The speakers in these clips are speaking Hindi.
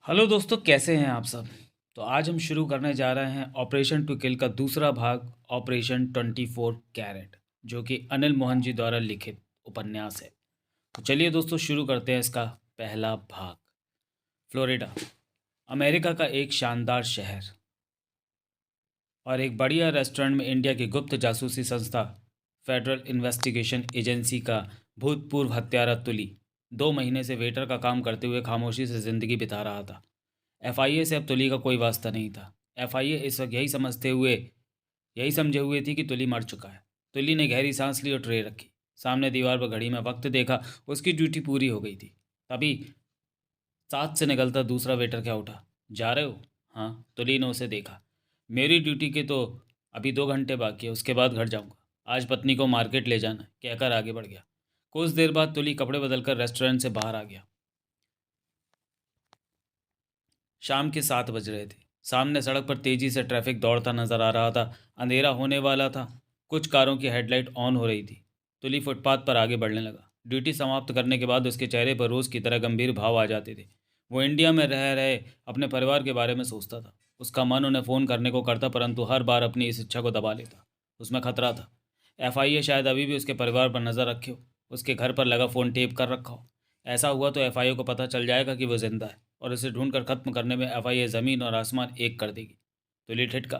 हेलो दोस्तों, कैसे हैं आप सब। तो आज हम शुरू करने जा रहे हैं ऑपरेशन टू किल का दूसरा भाग, ऑपरेशन 24 कैरेट, जो कि अनिल मोहन जी द्वारा लिखित उपन्यास है। तो चलिए दोस्तों, शुरू करते हैं इसका पहला भाग। फ्लोरिडा, अमेरिका का एक शानदार शहर और एक बढ़िया रेस्टोरेंट में इंडिया की गुप्त जासूसी संस्था फेडरल इन्वेस्टिगेशन एजेंसी का भूतपूर्व हत्यारा तुली 2 महीने से वेटर का काम करते हुए खामोशी से ज़िंदगी बिता रहा था। एफआईए से अब तुली का कोई वास्ता नहीं था। एफआईए इस वक्त यही समझे हुए थी कि तुली मर चुका है। तुली ने गहरी सांस ली और ट्रे रखी। सामने दीवार पर घड़ी में वक्त देखा। उसकी ड्यूटी पूरी हो गई थी। तभी साथ से निकलता दूसरा वेटर क्या उठा। जा रहे हो? हाँ, तुली ने उसे देखा। मेरी ड्यूटी के तो अभी 2 घंटे बाकी है, उसके बाद घर जाऊंगा। आज पत्नी को मार्केट ले जाना है, कहकर आगे बढ़ गया। कुछ देर बाद तुली कपड़े बदलकर रेस्टोरेंट से बाहर आ गया। शाम के 7 बज रहे थे। सामने सड़क पर तेजी से ट्रैफिक दौड़ता नजर आ रहा था। अंधेरा होने वाला था। कुछ कारों की हेडलाइट ऑन हो रही थी। तुली फुटपाथ पर आगे बढ़ने लगा। ड्यूटी समाप्त करने के बाद उसके चेहरे पर रोज़ की तरह गंभीर भाव आ जाते थे। वो इंडिया में रह रहे अपने परिवार के बारे में सोचता था। उसका मन उन्हें फ़ोन करने को करता, परंतु हर बार अपनी इस इच्छा को दबा लेता। उसमें खतरा था। एफआईए शायद अभी भी उसके परिवार पर नज़र रखे हो। उसके घर पर लगा फ़ोन टेप कर रखा हो। ऐसा हुआ तो एफआईए को पता चल जाएगा कि वो जिंदा है, और इसे ढूंढकर खत्म करने में एफआईए ज़मीन और आसमान एक कर देगी। तो ली ठिठका।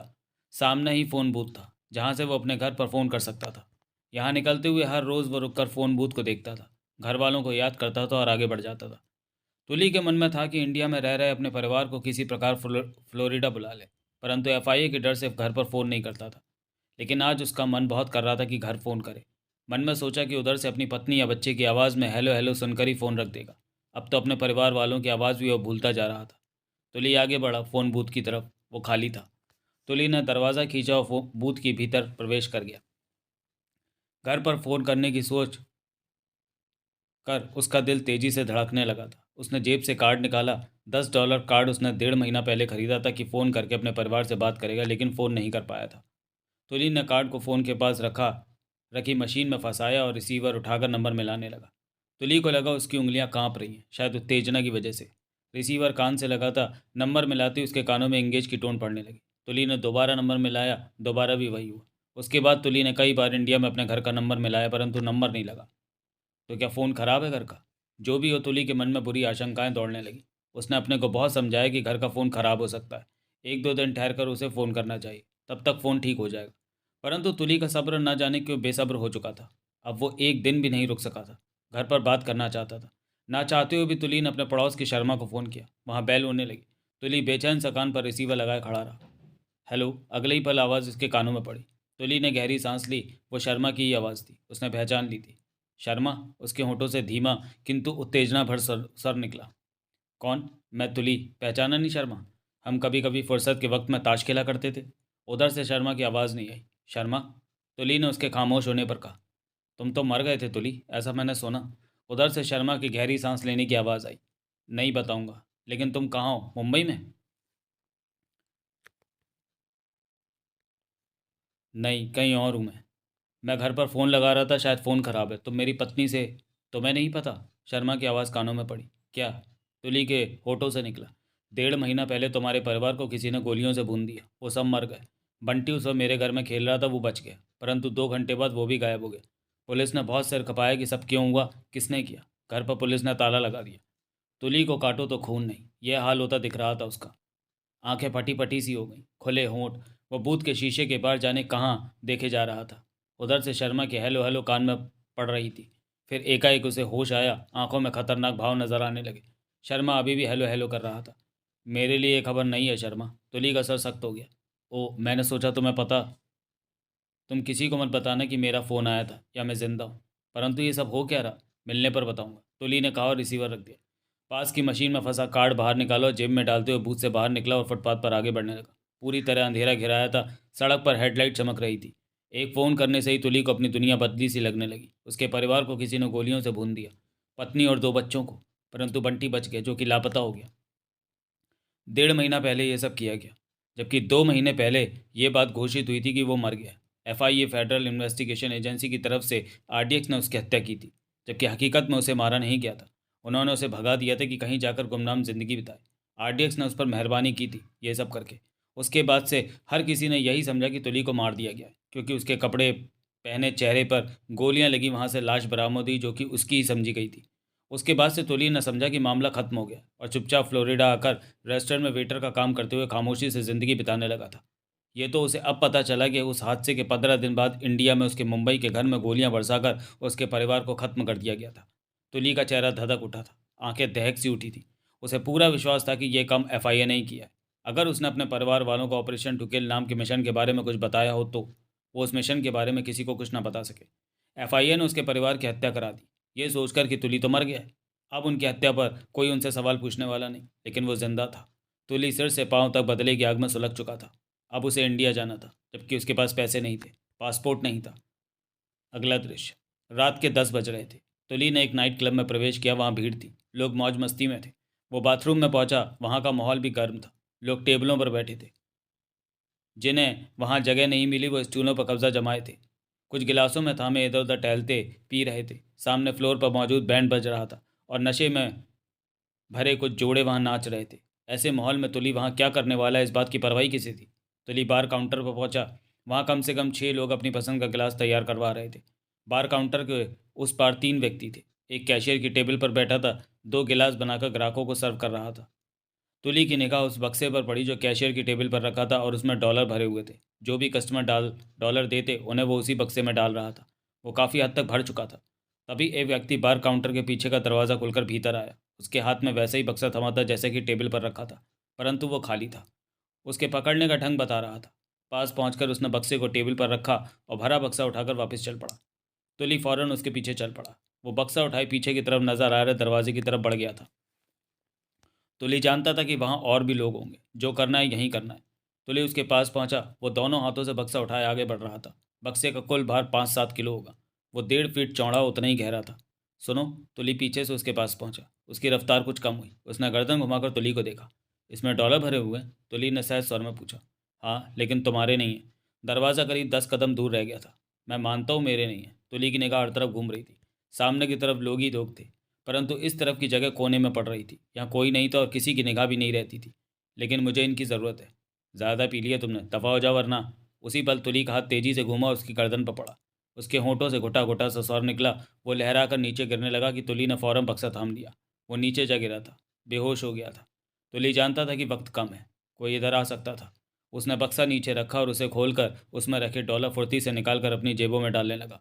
सामने ही फ़ोन बूथ था, जहाँ से वो अपने घर पर फ़ोन कर सकता था। यहाँ निकलते हुए हर रोज़ वो रुककर फ़ोन बूथ को देखता था, घर वालों को याद करता था और आगे बढ़ जाता था। तुली के मन में था कि इंडिया में रह रहे अपने परिवार को किसी प्रकार फ्लोरिडा बुला ले, परंतु एफआईए के डर से घर पर फ़ोन नहीं करता था। लेकिन आज उसका मन बहुत कर रहा था कि घर फ़ोन करे। मन में सोचा कि उधर से अपनी पत्नी या बच्चे की आवाज़ में हेलो हेलो सुनकर ही फ़ोन रख देगा। अब तो अपने परिवार वालों की आवाज़ भी वो भूलता जा रहा था। तुली आगे बढ़ा फ़ोन बूथ की तरफ। वो खाली था। तुली ने दरवाज़ा खींचा और बूथ के भीतर प्रवेश कर गया। घर पर फ़ोन करने की सोच कर उसका दिल तेजी से धड़कने लगा था। उसने जेब से कार्ड निकाला। $10 कार्ड उसने 1.5 महीना पहले खरीदा था कि फ़ोन करके अपने परिवार से बात करेगा, लेकिन फ़ोन नहीं कर पाया था। तुली ने कार्ड को फ़ोन के पास रखी मशीन में फंसाया और रिसीवर उठाकर नंबर मिलाने लगा। तुली को लगा उसकी उंगलियां कांप रही हैं, शायद उत्तेजना की वजह से। रिसीवर कान से लगा था। नंबर मिलाते ही उसके कानों में इंगेज की टोन पड़ने लगी। तुली ने दोबारा नंबर मिलाया, दोबारा भी वही हुआ। उसके बाद तुली ने कई बार इंडिया में अपने घर का नंबर मिलाया, परंतु नंबर नहीं लगा। तो क्या फ़ोन ख़राब है घर का? जो भी हो, तुली के मन में बुरी आशंकाएं दौड़ने लगी। उसने अपने को बहुत समझाया कि घर का फ़ोन ख़राब हो सकता है। 1-2 दिन ठहर कर उसे फ़ोन करना चाहिए, तब तक फ़ोन ठीक हो जाएगा। परंतु तुली का सब्र न जाने क्यों बेसब्र हो चुका था। अब वो एक दिन भी नहीं रुक सका था। घर पर बात करना चाहता था। ना चाहते हुए भी तुली ने अपने पड़ोस की शर्मा को फ़ोन किया। वहाँ बैल होने लगी। तुली बेचैन सा कान पर रिसीवर लगाए खड़ा रहा। हेलो। अगले ही पल आवाज़ उसके कानों में पड़ी। तुली ने गहरी सांस ली। वो शर्मा की ही आवाज़ थी। उसने पहचान ली थी। शर्मा। उसके होठों से धीमा किंतु उत्तेजना भर सर निकला। कौन? मैं तुली। पहचाना नहीं शर्मा? हम कभी कभी फुर्सत के वक्त में ताश खेला करते थे। उधर से शर्मा की आवाज़ नहीं आई। शर्मा। तुली ने उसके खामोश होने पर कहा। तुम तो मर गए थे तुली, ऐसा मैंने सुना। उधर से शर्मा की गहरी सांस लेने की आवाज़ आई। नहीं बताऊंगा। लेकिन तुम कहाँ हो? मुंबई में? नहीं, कहीं और हूँ मैं घर पर फ़ोन लगा रहा था, शायद फ़ोन ख़राब है। तुम मेरी पत्नी से। तुम्हें नहीं पता? शर्मा की आवाज़ कानों में पड़ी। क्या? तुली के होठों से निकला। 1.5 महीना पहले तुम्हारे परिवार को किसी ने गोलियों से भून दिया। वो सब मर गए। बंटी उस वक्त मेरे घर में खेल रहा था, वो बच गया, परंतु 2 घंटे बाद वो भी गायब हो गया। पुलिस ने बहुत सिर खपाया कि सब क्यों हुआ, किसने किया। घर पर पुलिस ने ताला लगा दिया। तुली को काटो तो खून नहीं, यह हाल होता दिख रहा था उसका। आंखें फटी फटी सी हो गईं, खुले होंठ। वो बूथ के शीशे के पार जाने कहाँ देखे जा रहा था। उधर से शर्मा के हेलो हेलो कान में पड़ रही थी। फिर एकाएक उसे होश आया। आंखों में खतरनाक भाव नजर आने लगे। शर्मा अभी भी हेलो हेलो कर रहा था। मेरे लिए ये खबर नहीं है शर्मा। तुली का सर सख्त हो गया। ओ, मैंने सोचा तुम्हें पता। तुम किसी को मत बताना कि मेरा फ़ोन आया था या मैं ज़िंदा हूँ। परंतु ये सब हो क्या रहा? मिलने पर बताऊंगा, तुली ने कहा और रिसीवर रख दिया। पास की मशीन में फंसा कार्ड बाहर निकाला और जेब में डालते हुए बूथ से बाहर निकला और फुटपाथ पर आगे बढ़ने लगा। पूरी तरह अंधेरा घिराया था। सड़क पर हेडलाइट चमक रही थी। एक फ़ोन करने से ही तुली को अपनी दुनिया बदली सी लगने लगी। उसके परिवार को किसी ने गोलियों से भून दिया। पत्नी और 2 बच्चों को। परंतु बंटी बच गया, जो कि लापता हो गया। 1.5 महीना पहले ये सब किया गया, जबकि 2 महीने पहले ये बात घोषित हुई थी कि वो मर गया। एफआईए फेडरल इन्वेस्टिगेशन एजेंसी की तरफ से आरडीएक्स ने उसकी हत्या की थी, जबकि हकीकत में उसे मारा नहीं गया था। उन्होंने उसे भगा दिया था कि कहीं जाकर गुमनाम जिंदगी बिताए। RDX ने उस पर मेहरबानी की थी ये सब करके। उसके बाद से हर किसी ने यही समझा कि तुली को मार दिया गया है, क्योंकि उसके कपड़े पहने चेहरे पर गोलियां लगी वहां से लाश बरामद हुई जो कि उसकी ही समझी गई थी। उसके बाद से तुली ने समझा कि मामला खत्म हो गया और चुपचाप फ्लोरिडा आकर रेस्टोरेंट में वेटर का काम करते हुए खामोशी से ज़िंदगी बिताने लगा था। ये तो उसे अब पता चला कि उस हादसे के 15 दिन बाद इंडिया में उसके मुंबई के घर में गोलियां बरसाकर उसके परिवार को खत्म कर दिया गया था। तुली का चेहरा धधक उठा था, आंखें दहक सी उठी थी। उसे पूरा विश्वास था कि यह काम FIA ने ही किया है। अगर उसने अपने परिवार वालों को ऑपरेशन टू किल नाम के मिशन के बारे में कुछ बताया हो तो वो उस मिशन के बारे में किसी को कुछ ना बता सके। FIA ने उसके परिवार की हत्या करा दी, ये सोचकर कि तुली तो मर गया है। अब उनकी हत्या पर कोई उनसे सवाल पूछने वाला नहीं, लेकिन वो जिंदा था। तुली सिर से पांव तक बदले की आग में सुलग चुका था। अब उसे इंडिया जाना था, जबकि उसके पास पैसे नहीं थे, पासपोर्ट नहीं था। अगला दृश्य, रात के 10 बज रहे थे। तुली ने एक नाइट क्लब में प्रवेश किया। वहाँ भीड़ थी, लोग मौज मस्ती में थे। वो बाथरूम में पहुंचा, वहाँ का माहौल भी गर्म था। लोग टेबलों पर बैठे थे, जिन्हें वहाँ जगह नहीं मिली वो स्टूलों पर कब्जा जमाए थे। कुछ गिलासों में थामे इधर उधर टहलते पी रहे थे। सामने फ्लोर पर मौजूद बैंड बज रहा था और नशे में भरे कुछ जोड़े वहाँ नाच रहे थे। ऐसे माहौल में तुली वहाँ क्या करने वाला है, इस बात की परवाही किसे थी। तुली बार काउंटर पर पहुंचा। वहाँ कम से कम 6 लोग अपनी पसंद का गिलास तैयार करवा रहे थे। बार काउंटर के उस पार 3 व्यक्ति थे। एक कैशियर की टेबल पर बैठा था, 2 गिलास बनाकर ग्राहकों को सर्व कर रहा था। तुली की निगाह उस बक्से पर पड़ी जो कैशियर की टेबल पर रखा था और उसमें डॉलर भरे हुए थे। जो भी कस्टमर डॉलर देते उन्हें वो उसी बक्से में डाल रहा था। वो काफ़ी हद तक भर चुका था। तभी एक व्यक्ति बार काउंटर के पीछे का दरवाज़ा खुलकर भीतर आया। उसके हाथ में वैसा ही बक्सा थमा था जैसे कि टेबल पर रखा था, परंतु वो खाली था। उसके पकड़ने का ढंग बता रहा था। पास पहुंचकर उसने बक्से को टेबल पर रखा और भरा बक्सा उठाकर वापस चल पड़ा। तुली फौरन उसके पीछे चल पड़ा। वो बक्सा उठाए पीछे की तरफ नजर आ रहे दरवाजे की तरफ बढ़ गया था। तुली जानता था कि वहाँ और भी लोग होंगे। जो करना है यहीं करना है। तुली उसके पास पहुंचा। वो दोनों हाथों से बक्सा उठाए आगे बढ़ रहा था। बक्से का कुल भार 5-7 किलो होगा। वो 1.5 फीट चौड़ा, उतना ही गहरा था। सुनो। तुली पीछे से उसके पास पहुंचा। उसकी रफ्तार कुछ कम हुई। उसने गर्दन घुमाकर तुली को देखा। इसमें डॉलर भरे हुए हैं? तुली ने सहज स्वर में पूछा। हाँ, लेकिन तुम्हारे नहीं है। दरवाज़ा करीब 10 कदम दूर रह गया था। मैं मानता हूँ मेरे नहीं है। तुली की निगाह हर तरफ घूम रही थी। सामने की तरफ लोग ही लोग थे, परंतु इस तरफ की जगह कोने में पड़ रही थी। यहाँ कोई नहीं था और किसी की निगाह भी नहीं रहती थी। लेकिन मुझे इनकी ज़रूरत है। ज़्यादा पी लिया तुमने, दफ़ा हो जाओ वरना। उसी पल तुली का हाथ तेज़ी से घूमा और उसकी गर्दन पर पड़ा। उसके होंठों से घुटा घुटा सा स्वर निकला। वो लहरा कर नीचे गिरने लगा कि तुली ने फ़ौरन बक्सा थाम लिया। वो नीचे जा गिरा था, बेहोश हो गया था। तुली जानता था कि वक्त कम है, कोई इधर आ सकता था। उसने बक्सा नीचे रखा और उसे खोलकर उसमें रखे डॉलर फुर्ती से निकालकर अपनी जेबों में डालने लगा।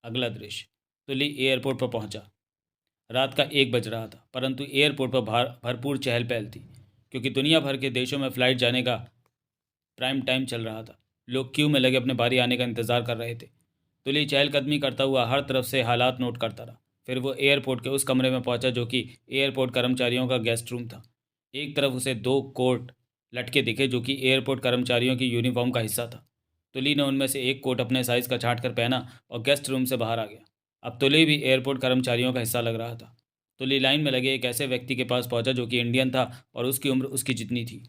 अगला दृश्य, तुली एयरपोर्ट पर पहुंचा। रात का 1 बज रहा था, परंतु एयरपोर्ट पर भरपूर चहल पहल थी, क्योंकि दुनिया भर के देशों में फ़्लाइट जाने का प्राइम टाइम चल रहा था। लोग क्यू में लगे अपने बारी आने का इंतज़ार कर रहे थे। तुली चहलकदमी करता हुआ हर तरफ से हालात नोट करता रहा। फिर वो एयरपोर्ट के उस कमरे में पहुंचा जो कि एयरपोर्ट कर्मचारियों का गेस्ट रूम था। एक तरफ उसे 2 कोट लटके दिखे जो कि एयरपोर्ट कर्मचारियों की यूनिफॉर्म का हिस्सा था। तुली ने उनमें से एक कोट अपने साइज़ का छाँट कर पहना और गेस्ट रूम से बाहर आ गया। अब तुली भी एयरपोर्ट कर्मचारियों का हिस्सा लग रहा था। तुली लाइन में लगे एक ऐसे व्यक्ति के पास पहुंचा जो कि इंडियन था और उसकी उम्र उसकी जितनी थी।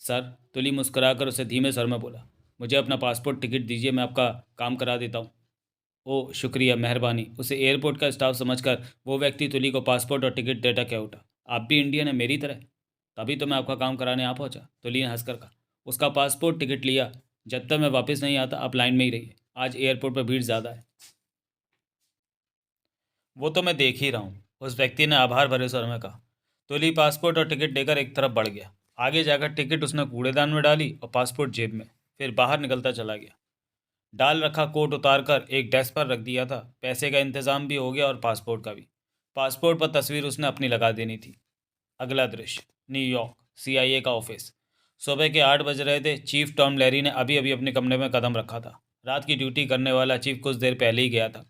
सर, तुली मुस्कुराकर उसे धीमे स्वर में बोला, मुझे अपना पासपोर्ट टिकट दीजिए, मैं आपका काम करा देता हूँ। ओह शुक्रिया, मेहरबानी। उसे एयरपोर्ट का स्टाफ समझकर वो व्यक्ति तुली को पासपोर्ट और टिकट देता क्या उठा। आप भी इंडियन है मेरी तरह? तभी तो मैं आपका काम कराने आ पहुंचा। तुली ने हंसकर कहा। उसका पासपोर्ट टिकट लिया। जब तक मैं वापस नहीं आता आप लाइन में ही रहिए, आज एयरपोर्ट पर भीड़ ज़्यादा है। वो तो मैं देख ही रहा हूँ, उस व्यक्ति ने आभार भरे स्वर में कहा। तुली पासपोर्ट और टिकट लेकर एक तरफ बढ़ गया। आगे जाकर टिकट उसने कूड़ेदान में डाली और पासपोर्ट जेब में। फिर बाहर निकलता चला गया। डाल रखा कोट उतारकर एक डेस्क पर रख दिया था। पैसे का इंतजाम भी हो गया और पासपोर्ट का भी। पासपोर्ट पर तस्वीर उसने अपनी लगा देनी थी। अगला दृश्य, न्यूयॉर्क, CIA का ऑफिस। सुबह के 8 बज रहे थे। चीफ टॉम लैरी ने अभी अभी अपने कमरे में कदम रखा था। रात की ड्यूटी करने वाला चीफ कुछ देर पहले ही गया था।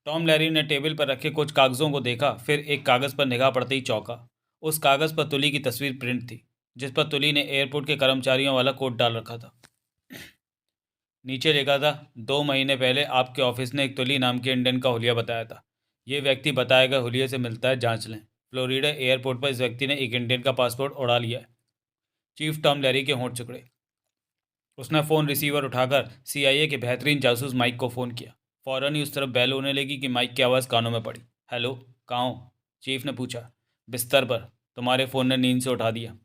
टॉम लैरी ने टेबल पर रखे कुछ कागज़ों को देखा, फिर एक कागज़ पर निगाह पड़ते ही चौंका। उस कागज़ पर तुली की तस्वीर प्रिंट थी, जिस पर तुली ने एयरपोर्ट के कर्मचारियों वाला कोट डाल रखा था। नीचे लिखा था, 2 महीने पहले आपके ऑफिस ने एक तुली नाम के इंडियन का हुलिया बताया था। ये व्यक्ति बताए गए हुलिये से मिलता है, जांच लें। फ्लोरिडा एयरपोर्ट पर इस व्यक्ति ने एक इंडियन का पासपोर्ट उड़ा लिया है। चीफ टॉम लैरी के होंठ सिकुड़े। उसने फ़ोन रिसीवर उठाकर CIA के बेहतरीन जासूस माइक को फ़ोन किया। फ़ौरन ही उस तरफ बेल होने लगी कि माइक की आवाज़ कानों में पड़ी। हेलो, कहाँ हो? चीफ ने पूछा। बिस्तर पर। तुम्हारे फ़ोन ने नींद से उठा दिया।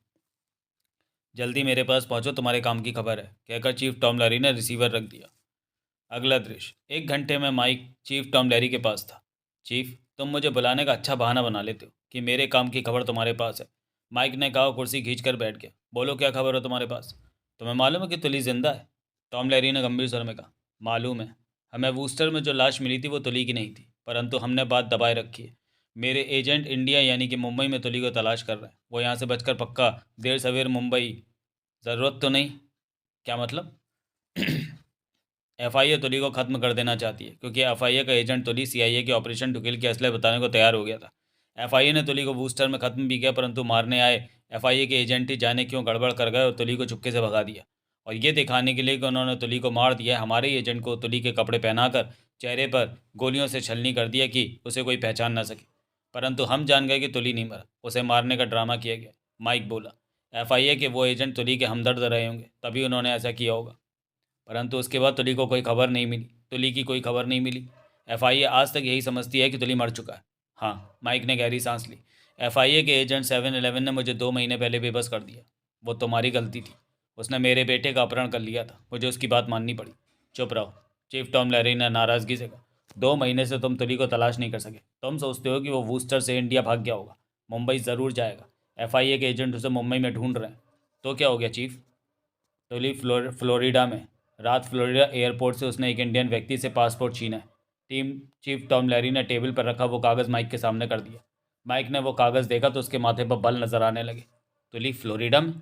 जल्दी मेरे पास पहुंचो, तुम्हारे काम की खबर है, कहकर चीफ टॉम लैरी ने रिसीवर रख दिया। अगला दृश्य, 1 घंटे में माइक चीफ टॉम लैरी के पास था। चीफ, तुम मुझे बुलाने का अच्छा बहाना बना लेते हो कि मेरे काम की खबर तुम्हारे पास है। माइक ने कहा, कुर्सी खींच कर बैठ गया। बोलो, क्या खबर है तुम्हारे पास? तुम्हें मालूम है कि तुली जिंदा है? टॉम लैरी ने गंभीर स्वर में कहा। मालूम है। हमें वूस्टर में जो लाश मिली थी वो तुली की नहीं थी, परंतु हमने बात दबाए रखी है। मेरे एजेंट इंडिया यानी कि मुंबई में तुली को तलाश कर रहे हैं। वो यहाँ से बचकर पक्का देर सवेर मुंबई। ज़रूरत तो नहीं? क्या मतलब? एफआईए तुली को खत्म कर देना चाहती है, क्योंकि एफआईए का एजेंट तुली सीआईए के ऑपरेशन टुकिल के असले बताने को तैयार हो गया था। एफआईए ने तुली को बूस्टर में खत्म भी किया, परंतु मारने आए एफआईए के एजेंट ही जाने क्यों गड़बड़ कर गए और तुली को चुपके से भगा दिया। और ये दिखाने के लिए कि उन्होंने तुली को मार दिया, हमारे ही एजेंट को तुली के कपड़े पहनाकर चेहरे पर गोलियों से छलनी कर दिया कि उसे कोई पहचान ना सके। परंतु हम जान गए कि तुली नहीं मरा, उसे मारने का ड्रामा किया गया। माइक बोला, एफआईए के वो एजेंट तुली के हमदर्द रहे होंगे, तभी उन्होंने ऐसा किया होगा। परंतु उसके बाद तुली को कोई खबर नहीं मिली। तुली की कोई खबर नहीं मिली। एफआईए आज तक यही समझती है कि तुली मर चुका है। हाँ, माइक ने गहरी सांस ली। एफआईए के एजेंट 7-11 ने मुझे 2 महीने पहले बेबस कर दिया। वो तुम्हारी गलती थी। उसने मेरे बेटे का अपहरण कर लिया था, मुझे उसकी बात माननी पड़ी। चुप रहो, चीफ टॉम लैरी ने नाराज़गी से कहा। 2 महीने से तुम तुली को तलाश नहीं कर सके। तुम सोचते हो कि वो वूस्टर से इंडिया भाग गया होगा। मुंबई ज़रूर जाएगा। एफआईए के एजेंट उसे मुंबई में ढूंढ रहे हैं। तो क्या हो गया चीफ? तुली फ्लोरिडा में। रात फ्लोरिडा एयरपोर्ट से उसने एक इंडियन व्यक्ति से पासपोर्ट छीना है। टीम चीफ टॉम लैरी ने टेबल पर रखा वो कागज़ माइक के सामने कर दिया। माइक ने वो कागज़ देखा तो उसके माथे पर बल नजर आने लगे। तुली फ्लोरिडा में?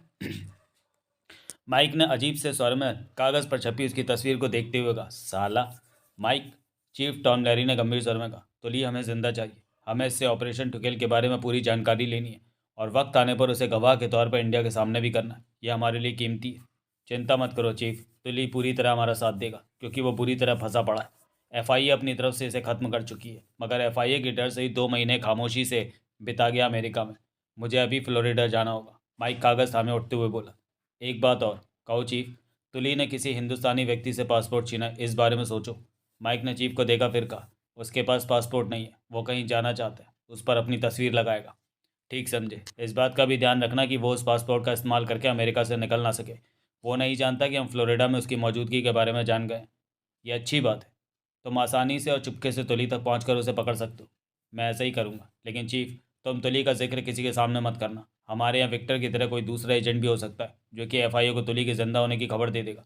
माइक ने अजीब से स्वर में कागज़ पर छपी उसकी तस्वीर को देखते हुए कहा, साला। माइक, चीफ टॉम लैरी ने गंभीर स्वर में कहा, तुली हमें जिंदा चाहिए। हमें इससे ऑपरेशन टुकेल के बारे में पूरी जानकारी लेनी है और वक्त आने पर उसे गवाह के तौर पर इंडिया के सामने भी करना है। यह हमारे लिए कीमती है। चिंता मत करो चीफ, तुली पूरी तरह हमारा साथ देगा, क्योंकि वो बुरी तरह फंसा पड़ा है। एफआईए अपनी तरफ से इसे खत्म कर चुकी है, मगर एफआईए के डर से ही 2 महीने खामोशी से बिता गया अमेरिका में। मुझे अभी फ्लोरिडा जाना होगा। माइक कागज़ थामे उठते हुए बोला। एक बात और कहो चीफ, तुली ने किसी हिंदुस्तानी व्यक्ति से पासपोर्ट छीना, इस बारे में सोचो। माइक ने चीफ को देखा, फिर कहा, उसके पास पासपोर्ट नहीं है। वो कहीं जाना चाहता है, उस पर अपनी तस्वीर लगाएगा। ठीक समझे। इस बात का भी ध्यान रखना कि वो उस पासपोर्ट का इस्तेमाल करके अमेरिका से निकल ना सके। वो नहीं जानता कि हम फ्लोरिडा में उसकी मौजूदगी के बारे में जान गए। ये अच्छी बात है। तुम आसानी से और चुपके से तुली तक पहुँच उसे पकड़ सकते हो। मैं ऐसा ही करूँगा, लेकिन चीफ, तुम तुली का जिक्र किसी के सामने मत करना। हमारे यहाँ विक्टर की तरह कोई दूसरा एजेंट भी हो सकता है जो कि एफआईए को तुली के जिंदा होने की खबर दे देगा।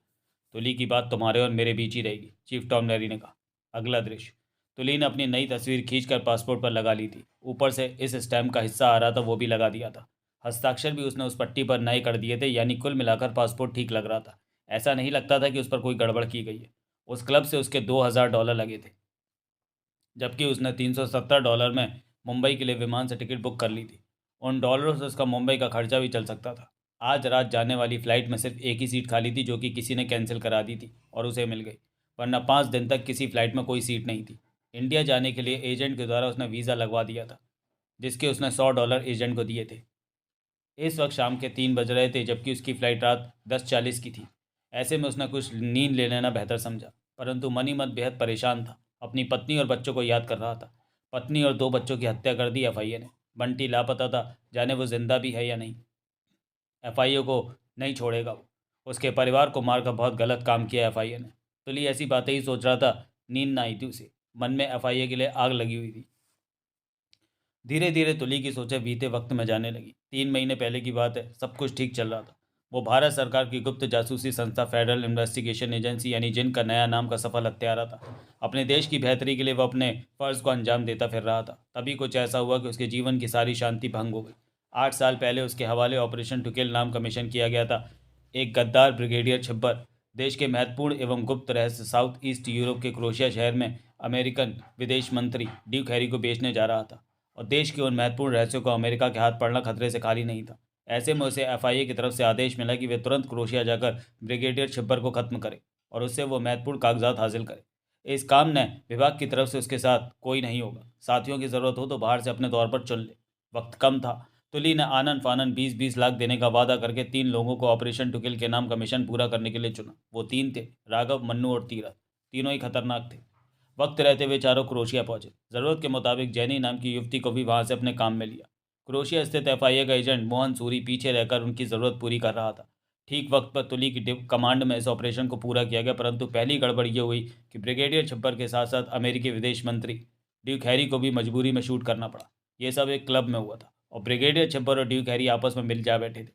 तुली की बात तुम्हारे और मेरे बीच ही रहेगी, चीफ टॉम लैरी ने कहा। अगला दृश्य, तुली ने अपनी नई तस्वीर खींचकर पासपोर्ट पर लगा ली थी। ऊपर से इस स्टैम्प का हिस्सा आ रहा था, वो भी लगा दिया था। हस्ताक्षर भी उसने उस पट्टी पर नए कर दिए थे, यानी कुल मिलाकर पासपोर्ट ठीक लग रहा था। ऐसा नहीं लगता था कि उस पर कोई गड़बड़ की गई है। उस क्लब से उसके $2000 लगे थे, जबकि उसने $370 में मुंबई के लिए विमान से टिकट बुक कर ली थी। उन डॉलरों से उसका मुंबई का खर्चा भी चल सकता था। आज रात जाने वाली फ़्लाइट में सिर्फ एक ही सीट खाली थी, जो कि किसी ने कैंसिल करा दी थी और उसे मिल गई। वरना 5 दिन तक किसी फ़्लाइट में कोई सीट नहीं थी। इंडिया जाने के लिए एजेंट के द्वारा उसने वीज़ा लगवा दिया था, जिसके उसने $100 एजेंट को दिए थे। इस वक्त शाम के 3 बज रहे थे, जबकि उसकी फ़्लाइट रात 10:40 की थी। ऐसे में उसने कुछ नींद ले लेना बेहतर समझा, परंतु मन ही मन बेहद परेशान था। अपनी पत्नी और बच्चों को याद कर रहा था। पत्नी और 2 बच्चों की हत्या कर दी एफआईए ने। बंटी लापता था, जाने वो जिंदा भी है या नहीं। एफआईए को नहीं छोड़ेगा वो। उसके परिवार को मारकर बहुत गलत काम किया एफआईए ने। तुली ऐसी बातें ही सोच रहा था, नींद ना आई थी उसे। मन में एफआईए के लिए आग लगी हुई थी। धीरे धीरे तुली की सोचें बीते वक्त में जाने लगी। 3 महीने पहले की बात है, सब कुछ ठीक चल रहा था। वो भारत सरकार की गुप्त जासूसी संस्था फेडरल इन्वेस्टिगेशन एजेंसी यानी जिन का नया नाम का सफल हत्यारा था। अपने देश की बेहतरी के लिए वो अपने फ़र्ज़ को अंजाम देता फिर रहा था। तभी कुछ ऐसा हुआ कि उसके जीवन की सारी शांति भंग हो गई। 8 साल पहले उसके हवाले ऑपरेशन टुकेल नाम का मिशन किया गया था। एक गद्दार ब्रिगेडियर छिब्बर देश के महत्वपूर्ण एवं गुप्त रहस्य साउथ ईस्ट यूरोप के क्रोशिया शहर में अमेरिकन विदेश मंत्री ड्यूक हैरी को बेचने जा रहा था। और देश के उन महत्वपूर्ण रहस्यों को अमेरिका के हाथ पड़ना खतरे से खाली नहीं था। ऐसे में उसे एफआईए की तरफ से आदेश मिला कि वे तुरंत क्रोशिया जाकर ब्रिगेडियर छिब्बर को खत्म करे और उससे वो महत्वपूर्ण कागजात हासिल करे। इस काम ने विभाग की तरफ से उसके साथ कोई नहीं होगा। साथियों की ज़रूरत हो तो बाहर से अपने तौर पर चुन ले। वक्त कम था। तुली ने आनन फानन 20-20 लाख देने का वादा करके 3 लोगों को ऑपरेशन टुकिल के नाम का मिशन पूरा करने के लिए चुना। वो 3 थे, राघव, मन्नू और तीरथ। तीनों ही खतरनाक थे। वक्त रहते हुए चारों क्रोशिया पहुंचे। ज़रूरत के मुताबिक जैनी नाम की युवती को भी वहां से अपने काम में लिया। क्रोशिया स्थित एफआईए का एजेंट मोहन सूरी पीछे रहकर उनकी ज़रूरत पूरी कर रहा था। ठीक वक्त पर तुली की कमांड में इस ऑपरेशन को पूरा किया गया, परंतु पहली गड़बड़ ये हुई कि ब्रिगेडियर छप्पर के साथ साथ अमेरिकी विदेश मंत्री ड्यूक हैरी को भी मजबूरी में शूट करना पड़ा। ये सब एक क्लब में हुआ था और ब्रिगेडियर छप्पर और ड्यूक हैरी आपस में मिल जा बैठे थे।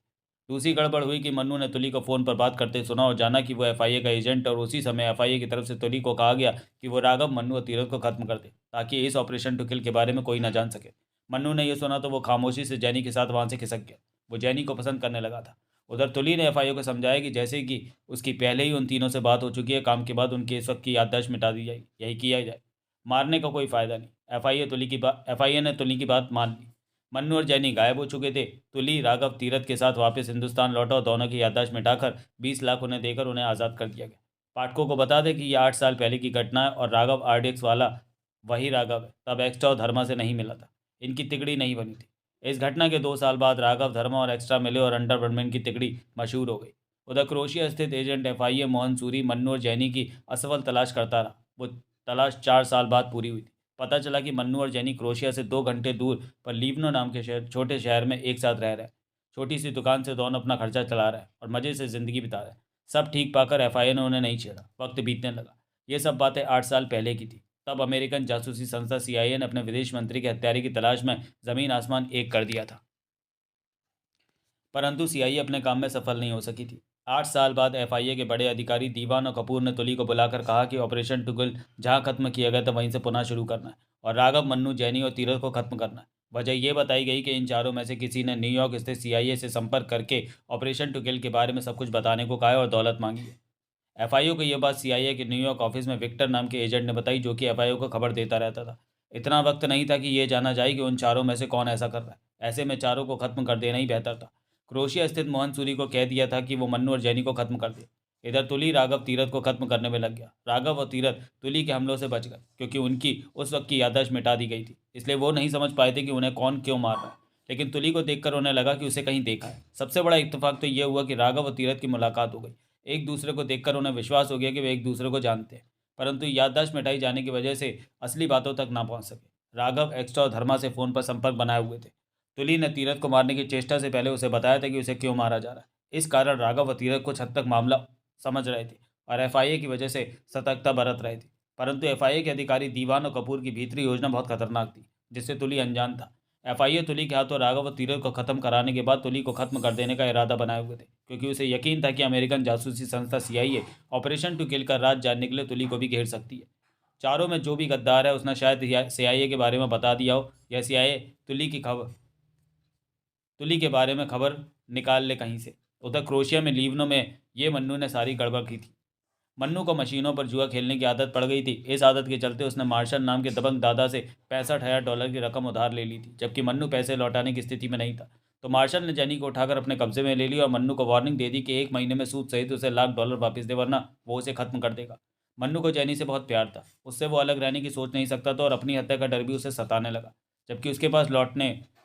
दूसरी गड़बड़ हुई कि मन्नू ने तुली को फ़ोन पर बात करते सुना और जाना कि वो एफआईए का एजेंट, और उसी समय एफआईए की तरफ से तुली को कहा गया कि वो राघव, मन्नू और तीरथ को खत्म कर दे ताकि इस ऑपरेशन टू किल के बारे में कोई ना जान सके। मन्नू ने यह सुना तो वो खामोशी से जैनी के साथ वहाँ से खिसक गया। वो जैनी को पसंद करने लगा था। उधर तुली ने एफआईए को समझाया कि जैसे कि उसकी पहले ही उन तीनों से बात हो चुकी है, काम के बाद उनके इस वक्त की याददाश्त मिटा दी जाएगी, यही किया जाए, मारने का कोई फ़ायदा नहीं। एफआईए ने तुली की बात मान ली। मन्नू और जैनी गायब हो चुके थे। तुली राघव तीरथ के साथ वापस हिंदुस्तान लौटा और दोनों की याददाश्त मिटाकर 20 लाख उन्हें देकर उन्हें आज़ाद कर दिया गया। पाठकों को बता दें कि यह 8 साल पहले की घटना है और राघव आरडीएक्स वाला वही राघव है, तब एक्स्ट्रा और धर्मा से नहीं मिला था। इनकी तिकड़ी नहीं बनी थी। इस घटना के 2 साल बाद राघव, धर्मा और एक्स्ट्रा मिले और अंडरवर्ल्ड की तिकड़ी मशहूर हो गई। उधर क्रोशिया स्थित एजेंट एफआईए मोहन सूरी मन्नू और जैनी की असफल तलाश करता रहा। वो तलाश 4 साल बाद पूरी हुई थी। पता चला कि मन्नू और जैनी क्रोशिया से 2 घंटे दूर पर लीवनो नाम के छोटे शहर में एक साथ रह रहे हैं। छोटी सी दुकान से दोनों अपना खर्चा चला रहे हैं और मज़े से ज़िंदगी बिता रहे हैं। सब ठीक पाकर एफआईए ने उन्हें नहीं छेड़ा। वक्त बीतने लगा। ये सब बातें 8 साल पहले की थी। तब अमेरिकन जासूसी संस्था सीआईए ने अपने विदेश मंत्री के हत्यारे की तलाश में ज़मीन आसमान एक कर दिया था, परंतु सीआईए अपने काम में सफल नहीं हो सकी थी। 8 साल बाद एफआईए के बड़े अधिकारी दीवान और कपूर ने तुली को बुलाकर कहा कि ऑपरेशन टुगल जहां खत्म किया गया था वहीं से पुनः शुरू करना है और राघव, मन्नू, जैनी और तीरथ को खत्म करना है। वजह यह बताई गई कि इन चारों में से किसी ने न्यूयॉर्क स्थित सीआईए से संपर्क करके ऑपरेशन टुगल के बारे में सब कुछ बताने को कहा है और दौलत मांगी है। एफआईओ को यह बात सीआईए के न्यूयॉर्क ऑफिस में विक्टर नाम के एजेंट ने बताई, जो कि एफआईओ को खबर देता रहता था। इतना वक्त नहीं था कि यह जाना जाए कि उन चारों में से कौन ऐसा कर रहा है। ऐसे में चारों को खत्म कर देना ही बेहतर था। क्रोशिया स्थित मोहन सूरी को कह दिया था कि वो मन्नू और जैनी को खत्म कर दे। इधर तुली राघव तीरथ को खत्म करने में लग गया। राघव और तीरथ तुली के हमलों से बच गए क्योंकि उनकी उस वक्त की याददाश्त मिटा दी गई थी, इसलिए वो नहीं समझ पाए थे कि उन्हें कौन क्यों मार रहा है। लेकिन तुली को देखकर उन्हें लगा कि उसे कहीं देखा है। सबसे बड़ा इत्तेफाक तो यह हुआ कि राघव और तीरथ की मुलाकात हो गई। एक दूसरे को देखकर उन्हें विश्वास हो गया कि वे एक दूसरे को जानते हैं, परंतु याददाश्त मिटाई जाने की वजह से असली बातों तक ना पहुंच सके। राघव, एक्स्ट्रा और धर्मा से फ़ोन पर संपर्क बनाए हुए थे। तुली ने तीरथ को मारने की चेष्टा से पहले उसे बताया था कि उसे क्यों मारा जा रहा है। इस कारण राघव व तीरथ कुछ हद तक मामला समझ रहे थे और एफआईए की वजह से सतर्कता बरत रहे थे, परंतु एफआईए के अधिकारी दीवान और कपूर की भीतरी योजना बहुत खतरनाक थी, जिससे तुली अनजान था। एफआईए तुली के हाथों राघव व तीरथ को खत्म कराने के बाद तुली को खत्म कर देने का इरादा बनाए हुए थे, क्योंकि उसे यकीन था कि अमेरिकन जासूसी संस्था सीआईए ऑपरेशन टू किल का राज जानने के लिए तुली को भी घेर सकती है। चारों में जो भी गद्दार है उसने शायद सीआईए के बारे में बता दिया हो, या सीआईए तुली के बारे में खबर निकाल ले कहीं से। उधर क्रोशिया में लीवनो में ये मन्नू ने सारी गड़बड़ की थी। मन्नू को मशीनों पर जुआ खेलने की आदत पड़ गई थी। इस आदत के चलते उसने मार्शल नाम के दबंग दादा से $65,000 की रकम उधार ले ली थी, जबकि मन्नू पैसे लौटाने की स्थिति में नहीं था। तो मार्शल ने जैनी को उठाकर अपने कब्जे में ले लिया और मन्नू को वार्निंग दे दी कि 1 महीने में सूद सहित उसे $1,00,000 वापस दे, वरना वो उसे खत्म कर देगा। मन्नू को जैनी से बहुत प्यार था। उससे वो अलग रहने की सोच नहीं सकता था और अपनी हत्या का डर भी उसे सताने लगा, जबकि उसके पास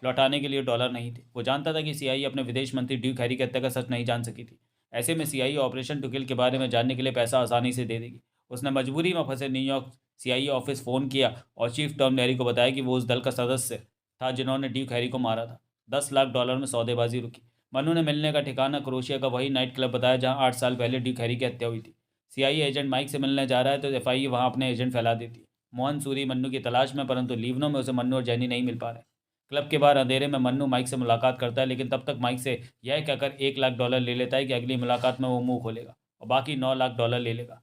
लौटाने के लिए डॉलर नहीं थे। वो जानता था कि सीआईए अपने विदेश मंत्री ड्यूक हैरी की हत्या का सच नहीं जान सकी थी। ऐसे में सीआईए ऑपरेशन टू किल के बारे में जानने के लिए पैसा आसानी से दे देगी। उसने मजबूरी में फंसे न्यूयॉर्क सीआईए ऑफिस फ़ोन किया और चीफ टॉम लैरी को बताया कि वो उस दल का सदस्य था जिन्होंने ड्यूक हैरी को मारा था। $10 लाख में सौदेबाजी रुकी। मनु ने मिलने का ठिकाना क्रोशिया का वही नाइट क्लब बताया जहां 8 साल पहले ड्यूक हैरी की हत्या हुई थी। सीआईए एजेंट माइक से मिलने जा रहा है तो एफआईए वहां अपने एजेंट फैला देती है। मोहन सूरी मन्नू की तलाश में, परंतु लीवनो में उसे मन्नू और जैनी नहीं मिल पा रहे। क्लब के बाहर अंधेरे में मन्नू माइक से मुलाकात करता है, लेकिन तब तक माइक से यह कहकर $1 लाख ले लेता है कि अगली मुलाकात में वो मुंह खोलेगा और बाकी $9 लाख ले लेगा।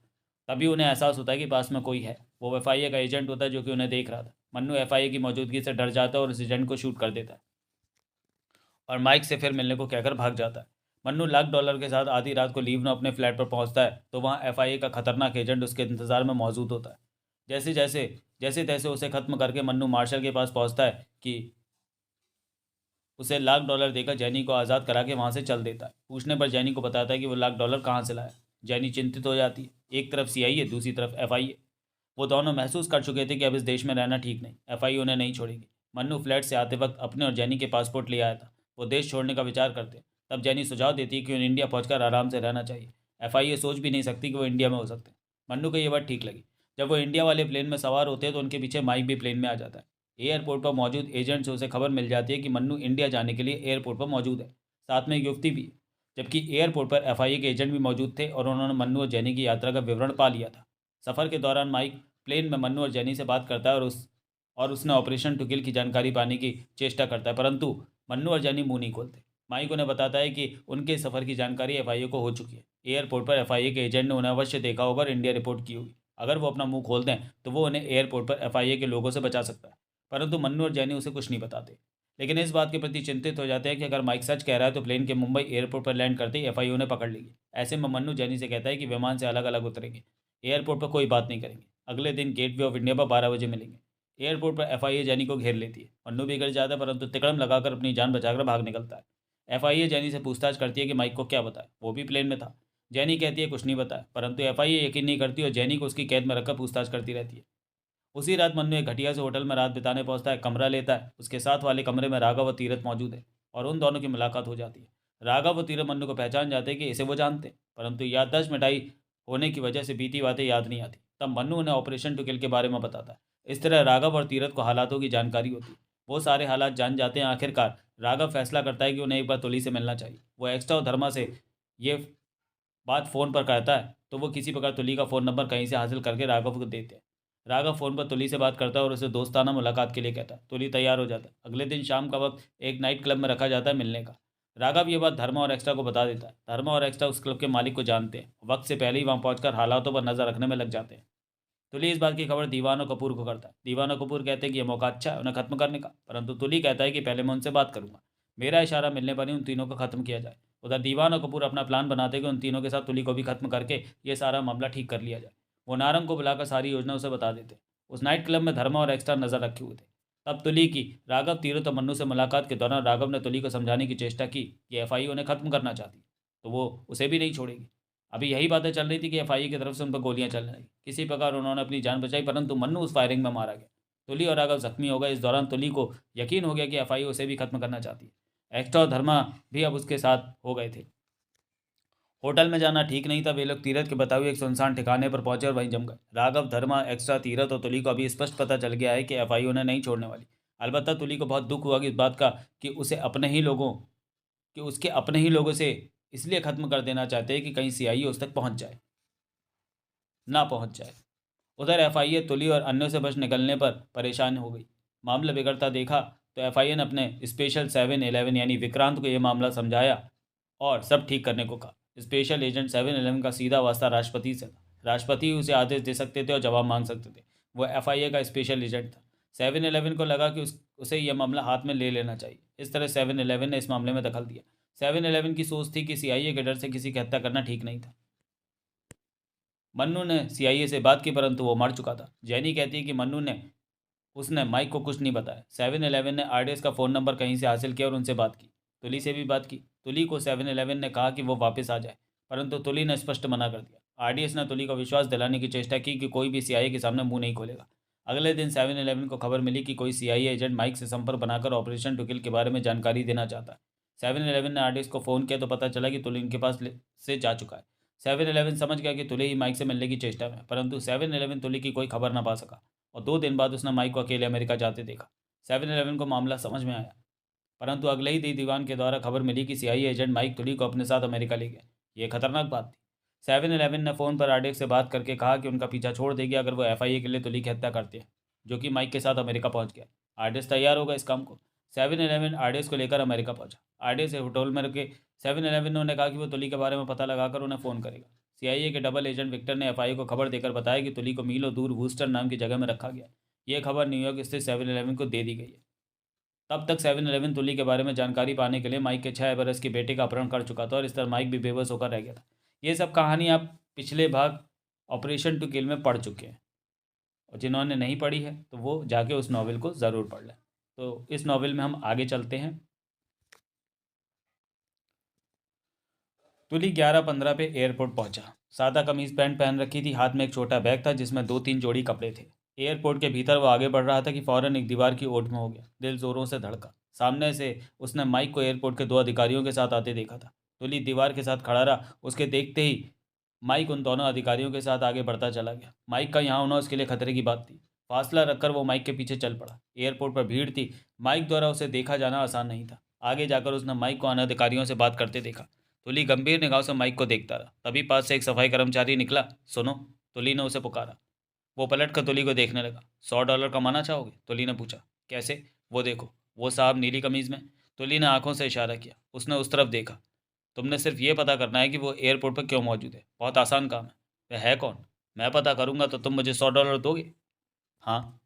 तभी उन्हें एहसास होता है कि पास में कोई है। वो एफआईए का एजेंट होता है जो कि उन्हें देख रहा था। मन्नू एफआईए की मौजूदगी से डर जाता है और उस एजेंट को शूट कर देता है और माइक से फिर मिलने को कहकर भाग जाता है। मन्नू $1 लाख के साथ आधी रात को लीवनो अपने फ्लैट पर पहुंचता है तो वहां एफआईए का खतरनाक एजेंट उसके इंतजार में मौजूद होता है। जैसे तैसे उसे खत्म करके मन्नू मार्शल के पास पहुंचता है कि उसे $1 लाख देकर जैनी को आज़ाद करा के वहाँ से चल देता है। पूछने पर जैनी को बताता है कि वो $1 लाख कहाँ से लाया। जैनी चिंतित हो जाती है। एक तरफ सीआईए, दूसरी तरफ एफआईए। वो दोनों महसूस कर चुके थे कि अब इस देश में रहना ठीक नहीं। एफआईए उन्हें नहीं छोड़ेगी। मन्नू फ्लैट से आते वक्त अपने और जैनी के पासपोर्ट ले आया था। वो देश छोड़ने का विचार करते। तब जैनी सुझाव देती है कि उन्हें इंडिया पहुंचकर आराम से रहना चाहिए। एफआईए सोच भी नहीं सकती कि वो इंडिया में हो सकते हैं। मन्नू को ये बात ठीक लगी। जब वो इंडिया वाले प्लेन में सवार होते हैं तो उनके पीछे माइक भी प्लेन में आ जाता है। एयरपोर्ट पर मौजूद एजेंट से उसे खबर मिल जाती है कि मन्नू इंडिया जाने के लिए एयरपोर्ट पर मौजूद है, साथ में एक युवती भी है। जबकि एयरपोर्ट पर एफआईए के एजेंट भी मौजूद थे और उन्होंने मन्नू और जैनी की यात्रा का विवरण पा लिया था। सफ़र के दौरान माइक प्लेन में मन्नू और जैनी से बात करता है और उसने ऑपरेशन टू किल की जानकारी पाने की चेष्टा करता है, परंतु मन्नू और जैनी मुंह नहीं खोलते। माइक उन्हें बताता है कि उनके सफ़र की जानकारी एफआईए को हो चुकी है। एयरपोर्ट पर एफआईए के एजेंट ने उन्हें अवश्य देखा होगा और इंडिया रिपोर्ट की होगी। अगर वो अपना मुंह खोल दें तो वो उन्हें एयरपोर्ट पर एफआईए के लोगों से बचा सकता है, परंतु मन्नू और जैनी उसे कुछ नहीं बताते, लेकिन इस बात के प्रति चिंतित हो जाते हैं कि अगर माइक सच कह रहा है तो प्लेन के मुंबई एयरपोर्ट पर लैंड करते ही एफआईओ ने पकड़ लेगी। ऐसे में मन्नू जैनी से कहता है कि विमान से अलग अलग उतरेंगे, एयरपोर्ट पर कोई बात नहीं करेंगे, अगले दिन गेटवे ऑफ इंडिया पर 12 बजे मिलेंगे। एयरपोर्ट पर एफआईए जैनी को घेर लेती है। मन्नू बिगड़ जाता है, परंतु तिकड़म लगाकर अपनी जान बचाकर भाग निकलता है। एफआईए जैनी से पूछताछ करती है कि माइक को क्या बताया, वो भी प्लेन में था। जैनी कहती है कुछ नहीं बताया, परंतु एफआईए यकीन नहीं करती और जैनी को उसकी कैद में रखकर पूछताछ करती रहती है। उसी रात मन्नू एक घटिया से होटल में रात बिताने पहुंचता है, कमरा लेता है। उसके साथ वाले कमरे में राघव और तीरथ मौजूद है और उन दोनों की मुलाकात हो जाती है। राघव और तीरथ मन्नू को पहचान जाते हैं कि इसे वो जानते हैं, परंतु याददाश्त मिटाई होने की वजह से बीती बातें याद नहीं आती। तब मन्नू उन्हें ऑपरेशन टू किल के बारे में बताता है। इस तरह राघव और तीरथ को हालातों की जानकारी होती है। वो सारे हालात जान जाते हैं। आखिरकार राघव फैसला करता है कि उन्हें एक बार तुली से मिलना चाहिए। वो एक्स्ट्रा और धर्मा से ये बात फ़ोन पर कहता है तो वो किसी प्रकार तुली का फ़ोन नंबर कहीं से हासिल करके राघव को देते हैं। राघव फ़ोन पर तुली से बात करता है और उसे दोस्ताना मुलाकात के लिए कहता है। तुली तैयार हो जाता है। अगले दिन शाम का वक्त एक नाइट क्लब में रखा जाता है मिलने का। राघव ये बात धर्मा और एक्स्ट्रा को बता देता है। धर्मा और एक्स्ट्रा उस क्लब के मालिक को जानते हैं। वक्त से पहले ही वहाँ पहुँच हालातों पर नज़र रखने में लग जाते हैं। तुली इस बात की खबर दीवान और कपूर को करता है। दीवान और कपूर कहते हैं कि यह मौका अच्छा है उन्हें खत्म करने का, परंतु तुली कहता है कि पहले मैं उनसे बात करूंगा। मेरा इशारा मिलने पर ही उन तीनों को खत्म किया जाए। उधर दीवान और कपूर अपना प्लान बनाते हैं कि उन तीनों के साथ तुली को भी खत्म करके ये सारा मामला ठीक कर लिया जाए। वो नारंग को बुलाकर सारी योजना उसे बता देते हैं। उस नाइट क्लब में धर्मा और एक्स्ट्रा नजर रखे हुए थे। तब तुली की राघव तीरथ और मन्नू से मुलाकात के दौरान राघव ने तुली को समझाने की चेष्टा की कि एफआईए उन्हें खत्म करना चाहती, तो वो उसे भी नहीं छोड़ेगी। अभी यही बातें चल रही थी कि एफआईए की तरफ से उन पर गोलियां चलने लगी। किसी प्रकार उन्होंने अपनी जान बचाई, परंतु मन्नू उस फायरिंग में मारा गया। तुली और राघव जख्मी हो गए। इस दौरान तुली को यकीन हो गया कि एफआईए उसे भी खत्म करना चाहती है। एक्स्ट्रा और धर्मा भी अब उसके साथ हो गए थे। होटल में जाना ठीक नहीं था। वे लोग तीरथ के बताए हुए एक सुनसान ठिकाने पर पहुंचे और वहीं जम गए। राघव, धर्मा, एक्स्ट्रा, तीरथ और तुली को अभी स्पष्ट पता चल गया है कि एफआईए उन्हें नहीं छोड़ने वाली। अलबत्ता तुली को बहुत दुख हुआ कि इस बात का कि उसके अपने ही लोगों से इसलिए खत्म कर देना चाहते हैं कि कहीं सीआईए उस तक ना पहुंच जाए। उधर एफआईए तुली और अन्यों से बच निकलने पर परेशान हो गई। मामला बिगड़ता देखा तो एफआईए ने अपने स्पेशल 711 यानी विक्रांत को यह मामला समझाया और सब ठीक करने को कहा। स्पेशल एजेंट 711 का सीधा वास्ता राष्ट्रपति से था। राष्ट्रपति उसे आदेश दे सकते थे और जवाब मांग सकते थे। वो एफआईए का स्पेशल एजेंट था। 711 को लगा कि उसे यह मामला हाथ में ले लेना चाहिए। इस तरह 711 ने इस मामले में दखल दिया। 711 की सोच थी कि सीआईए के डर से किसी की हत्या करना ठीक नहीं था। मन्नू ने सीआईए से बात की, परंतु वो मर चुका था। जैनी कहती है कि उसने माइक को कुछ नहीं बताया। 711 ने आरडीएस का फ़ोन नंबर कहीं से हासिल किया और उनसे बात की। तुली से भी बात की। तुली को 711 ने कहा कि वो वापस आ जाए, परंतु तुली ने स्पष्ट मना कर दिया। आरडीएस ने तुली को विश्वास दिलाने की चेष्टा की कि कोई भी सीआईए के सामने मुंह नहीं खोलेगा। अगले दिन 711 को खबर मिली कि कोई सीआईए एजेंट माइक से संपर्क बनाकर ऑपरेशन टू किल के बारे में जानकारी देना चाहता है। 711 ने आरडीएस को फ़ोन किया तो पता चला कि तुली उनके पास से जा चुका है। 711 समझ गया कि तुली ही माइक से मिलने की चेष्टा में, परंतु 711 तुली की कोई खबर ना पा सका और 2 दिन बाद उसने माइक को अकेले अमेरिका जाते देखा। 711 को मामला समझ में आया, परंतु अगले ही दिन दीवान के द्वारा खबर मिली कि सीआईए एजेंट माइक तुली को अपने साथ अमेरिका ले गया। ये खतरनाक बात थी। 711 ने फ़ोन पर आरडीएक्स से बात करके कहा कि उनका पीछा छोड़ देगी अगर वो एफआईए के लिए तुली की हत्या करते हैं, जो कि माइक के साथ अमेरिका पहुंच गया। आरडीएक्स तैयार होगा इस काम को। 711 आरडीएक्स को लेकर अमेरिका पहुंचा। आरडीएक्स होटल में रखे 711 ने उन्हें कहा कि वो तुली के बारे में पता लगाकर उन्हें फ़ोन करेगा। सीआईए के डबल एजेंट विक्टर ने एफआईए को खबर देकर बताया कि तुली को मीलों दूर वूस्टर नाम की जगह में रखा गया। ये खबर न्यूयॉर्क स्थित 711 को दे दी गई है। तब तक 711 तुली के बारे में जानकारी पाने के लिए माइक के 6 बरस के बेटे का अपहरण कर चुका था और इस तरह माइक भी बेबस होकर रह गया था। ये सब कहानी आप पिछले भाग ऑपरेशन टू किल में पढ़ चुके हैं, और जिन्होंने नहीं पढ़ी है तो वो जाके उस नावल को ज़रूर पढ़ लें। तो इस नावल में हम आगे चलते हैं। तुली 11:15 पे एयरपोर्ट पहुंचा। सादा कमीज पैंट पहन रखी थी। हाथ में एक छोटा बैग था जिसमें 2-3 जोड़ी कपड़े थे। एयरपोर्ट के भीतर वो आगे बढ़ रहा था कि फौरन एक दीवार की ओट में हो गया। दिल जोरों से धड़का। सामने से उसने माइक को एयरपोर्ट के 2 अधिकारियों के साथ आते देखा था। तुली दीवार के साथ खड़ा रहा। उसके देखते ही माइक उन दोनों अधिकारियों के साथ आगे बढ़ता चला गया। माइक का यहाँ होना उसके लिए खतरे की बात थी। फासला रखकर वो माइक के पीछे चल पड़ा। एयरपोर्ट पर भीड़ थी, माइक द्वारा उसे देखा जाना आसान नहीं था। आगे जाकर उसने माइक को अनधिकारियों से बात करते देखा। तुली गंभीर निगाहों से माइक को देखता रहा। तभी पास से एक सफाई कर्मचारी निकला। सुनो, तुली ने उसे पुकारा। वो पलट कर तुली को देखने लगा। $100 कमाना चाहोगे? तुली ने पूछा। कैसे? वो देखो, वो साहब नीली कमीज में। तुली ने आंखों से इशारा किया। उसने उस तरफ देखा। तुमने सिर्फ ये पता करना है कि वो एयरपोर्ट पर क्यों मौजूद है। बहुत आसान काम है। वह है कौन? मैं पता करूंगा तो तुम मुझे $100 दोगे? हाँ,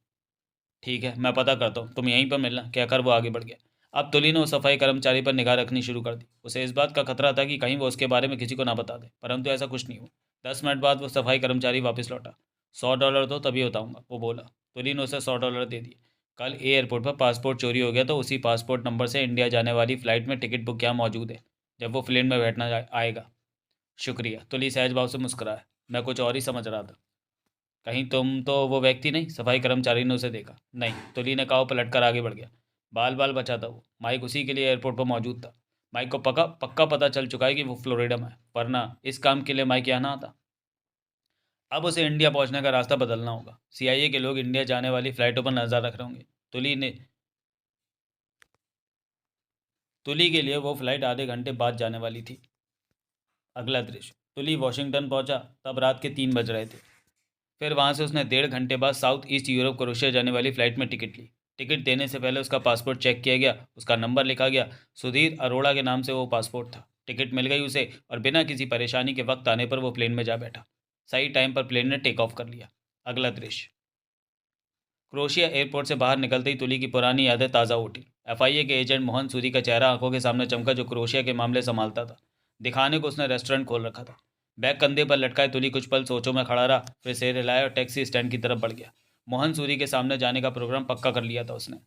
ठीक है, मैं पता करता हूँ, तुम यहीं पर मिलना, कहकर वो आगे बढ़ गया। अब तुली ने उस सफाई कर्मचारी पर निगाह रखनी शुरू कर दी। उसे इस बात का खतरा था कि कहीं वो उसके बारे में किसी को ना बता दे, परंतु ऐसा कुछ नहीं हुआ। 10 मिनट बाद वो सफाई कर्मचारी वापस लौटा। $100 दो तभी बताऊंगा, वो बोला। तुली ने उसे $100 दे दिए। कल एयरपोर्ट पर पासपोर्ट चोरी हो गया, तो उसी पासपोर्ट नंबर से इंडिया जाने वाली फ़्लाइट में टिकट बुक यहाँ मौजूद है, जब वो प्लेन में बैठना आएगा। शुक्रिया, तुली सहज भाव से मुस्कुराया। मैं कुछ और ही समझ रहा था। कहीं तुम तो वो व्यक्ति नहीं? सफाई कर्मचारी ने उसे देखा। नहीं, तुली ने कहा। पलट कर आगे बढ़ गया। बाल बाल बचा था वो। माइक उसी के लिए एयरपोर्ट पर मौजूद था। माइक को पक्का पक्का पता चल चुका है कि वो फ्लोरिडा में है, वरना इस काम के लिए माइक यहाँ ना आता। अब उसे इंडिया पहुंचने का रास्ता बदलना होगा। CIA के लोग इंडिया जाने वाली फ्लाइटों पर नजर रख रहे होंगे। तुली के लिए वो फ्लाइट आधे घंटे बाद जाने वाली थी। अगला दृश्य। तुली वॉशिंगटन पहुंचा तब रात के 3 बज रहे थे। फिर वहाँ से उसने 1.5 घंटे बाद साउथ ईस्ट यूरोप क्रोएशिया जाने वाली फ़्लाइट में टिकट ली। टिकट देने से पहले उसका पासपोर्ट चेक किया गया, उसका नंबर लिखा गया। सुधीर अरोड़ा के नाम से वो पासपोर्ट था। टिकट मिल गई उसे, और बिना किसी परेशानी के वक्त आने पर वो प्लेन में जा बैठा। सही टाइम पर प्लेन ने टेक ऑफ कर लिया। अगला दृश्य। क्रोएशिया एयरपोर्ट से बाहर निकलते ही तुली की पुरानी यादें ताज़ा उठी। FIA के एजेंट मोहन सूरी का चेहरा आंखों के सामने चमका, जो क्रोएशिया के मामले संभालता था। दिखाने को उसने रेस्टोरेंट खोल रखा था। बैग कंधे पर लटकाए तुली कुछ पल सोचों में खड़ा रहा, फिर सिर हिलाया और टैक्सी स्टैंड की तरफ बढ़ गया। मोहन सूरी के सामने जाने का प्रोग्राम पक्का कर लिया था उसने।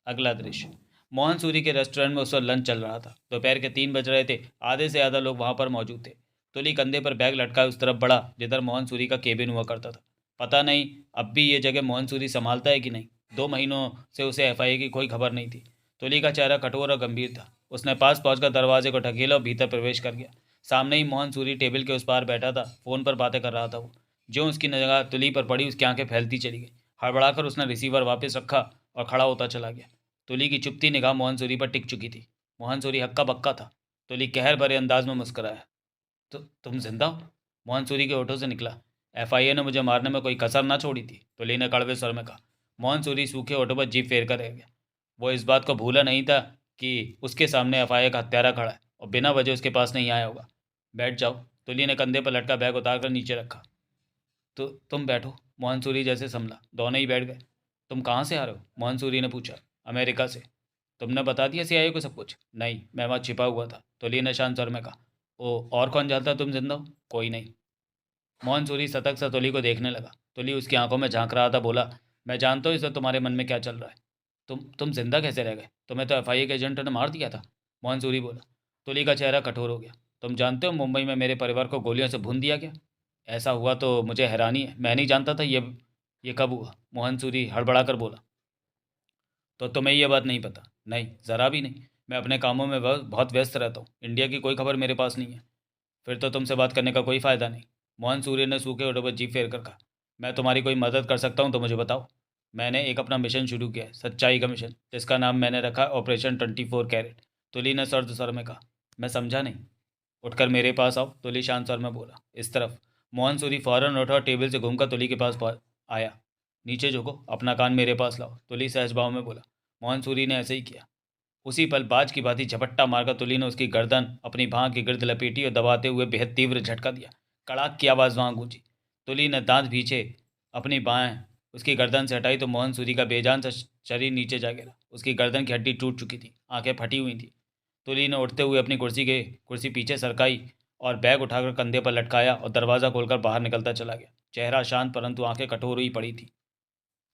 अगला दृश्य। मोहन सूरी के रेस्टोरेंट में उस वक्त लंच चल रहा था। दोपहर के 3 बज रहे थे। आधे से ज़्यादा लोग वहाँ पर मौजूद थे। तुली कंधे पर बैग लटकाए उस तरफ बढ़ा जिधर मोहन सूरी का केबिन हुआ करता था। पता नहीं अब भी ये जगह मोहन सूरी संभालता है कि नहीं। 2 महीनों से उसे FIA की कोई खबर नहीं थी। तुली का चेहरा कठोर और गंभीर था। उसने पास पहुंचकर दरवाजे को ढकेला और भीतर प्रवेश कर गया। सामने ही मोहन सूरी टेबल के उस पार बैठा था। फ़ोन पर बातें कर रहा था वो। जो उसकी निगाह तुली पर पड़ी, उसकी आंखें फैलती चली गई। हड़बड़ाकर उसने रिसीवर वापस रखा और खड़ा होता चला गया। तुली की चुपती निगाह मोहन सूरी पर टिक चुकी थी। मोहन सूरी हक्का बक्का था। तुली कहर भरे अंदाज में मुस्कुराया। तो तुम जिंदा हो? मोहन सूरी के होठों से निकला। FIA ने मुझे मारने में कोई कसर ना छोड़ी थी, तुली ने कड़वे स्वर में कहा। मोहन सूरी सूखे होठों पर जीभ फेर कर रह गया। वो इस बात को भूला नहीं था कि उसके सामने FIA का हत्यारा खड़ा है और बिना वजह उसके पास नहीं आया होगा। बैठ जाओ। तुली ने कंधे पर लटका बैग उतार कर नीचे रखा। तो तुम बैठो। मोहन सूरी जैसे संभला। दोनों ही बैठ गए। तुम कहाँ से आ रहे हो? मोहन सूरी ने पूछा। अमेरिका से। तुमने बता दिया CIA को सब कुछ? नहीं, मैं वहाँ छिपा हुआ था, तुली ने शांत स्वर में कहा। ओ, और कौन जानता तुम जिंदा हो? कोई नहीं। मोहन सूरी सतर्क सा तुली को देखने लगा। तुली उसकी आंखों में झांक रहा था। बोला, मैं जानता हूँ इस वक्त तुम्हारे मन में क्या चल रहा है। तुम जिंदा कैसे रह गए? तुम्हें तो FIA के एजेंट ने मार दिया था। मोहन सूरी बोला। तुली का चेहरा कठोर हो गया। तुम जानते हो मुंबई में मेरे परिवार को गोलियों से भून दिया गया? ऐसा हुआ तो मुझे हैरानी है, मैं नहीं जानता था ये कब हुआ। मोहन सूरी हड़बड़ा कर बोला। तो तुम्हें यह बात नहीं पता? नहीं, ज़रा भी नहीं। मैं अपने कामों में बहुत व्यस्त रहता हूँ। इंडिया की कोई खबर मेरे पास नहीं है। फिर तो तुमसे बात करने का कोई फ़ायदा नहीं। मोहन सूर्य ने सूखे होठों पर जीभ फेर कर कहा। मैं तुम्हारी कोई मदद कर सकता हूँ तो मुझे बताओ। मैंने एक अपना मिशन शुरू किया है, सच्चाई का मिशन, जिसका नाम मैंने रखा है ऑपरेशन 24 कैरेट। तुली ने सर्द स्वर में कहा। मैं समझा नहीं। उठकर मेरे पास आओ, तुली शांत स्वर में बोला। इस तरफ। मोहन सूरी फौरन उठा और टेबल से घूमकर तुली के पास आया। नीचे झुको, अपना कान मेरे पास लाओ, तुली सहज भाव में बोला। मोहन सूरी ने ऐसे ही किया। उसी पल बाज की भांति झपट्टा मारकर तुली ने उसकी गर्दन अपनी भां की गिर्द लपेटी और दबाते हुए बेहद तीव्र झटका दिया। कड़ाक की आवाज़ वहां गूंजी। तुली ने दांत भींचे अपनी बाहें उसकी गर्दन से हटाई तो मोहन सूरी का बेजान सा शरीर नीचे जा गिरा। उसकी गर्दन की हड्डी टूट चुकी थी, आंखें फटी हुई थी। तुली ने उठते हुए अपनी कुर्सी पीछे सरकाई और बैग उठाकर कंधे पर लटकाया और दरवाज़ा खोलकर बाहर निकलता चला गया। चेहरा शांत, परंतु आंखें कठोर हुई पड़ी थी।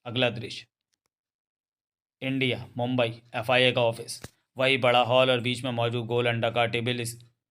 अगला दृश्य। इंडिया, मुंबई। FIA का ऑफिस। वही बड़ा हॉल और बीच में मौजूद गोल अंडाकार टेबल,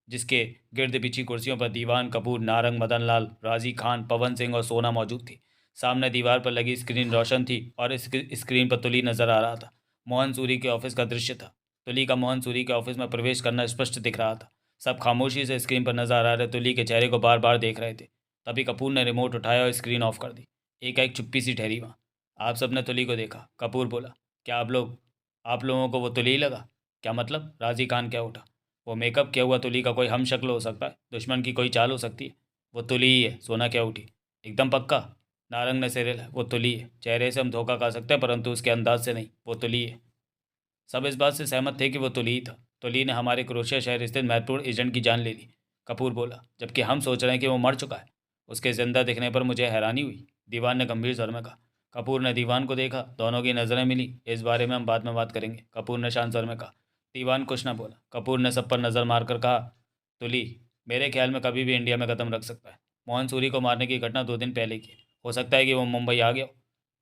जिसके गिर्द बिछी कुर्सियों पर दीवान कपूर, नारंग, मदन लाल, राजी खान, पवन सिंह और सोना मौजूद थी। सामने दीवार पर लगी स्क्रीन रोशन थी और इस स्क्रीन पर तुली नजर आ रहा था। मोहन सूरी के ऑफिस का दृश्य था। तुली का मोहन सूरी के ऑफिस में प्रवेश करना स्पष्ट दिख रहा था। सब खामोशी से स्क्रीन पर नजर आ रहे तुली के चेहरे को बार बार देख रहे थे। तभी कपूर ने रिमोट उठाया और स्क्रीन ऑफ कर दी। एक चुप्पी सी ठहरी वहाँ। आप सबने तुली को देखा, कपूर बोला। क्या आप लोगों को वो तुली ही लगा? क्या मतलब? राजी खान क्या उठा। वो मेकअप किया हुआ तुली का कोई हम शक्ल हो सकता है? दुश्मन की कोई चाल हो सकती है? वो तुली ही है। सोना क्या उठी। एकदम पक्का? नारंग ने सिर हिलाया। वो तुली है। चेहरे से हम धोखा खा सकते हैं परंतु उसके अंदाज से नहीं। वो तुली है। सब इस बात से सहमत थे कि वो तुली ही था। तुली ने हमारे क्रोशिया शहर स्थित महत्वपूर्ण एजेंट की जान ले ली, कपूर बोला, जबकि हम सोच रहे हैं कि वो मर चुका है। उसके जिंदा दिखने पर मुझे हैरानी हुई, दीवान ने गंभीर स्वर में कहा। कपूर ने दीवान को देखा, दोनों की नजरें मिली। इस बारे में हम बाद में बात करेंगे, कपूर ने शांत स्वर में कहा। दीवान कुछ न बोला। कपूर ने सब पर नजर मारकर कहा, तुली मेरे ख्याल में कभी भी इंडिया में कदम रख सकता है। मोहन सूरी को मारने की घटना 2 दिन पहले की है। हो सकता है कि वो मुंबई आ गया हो।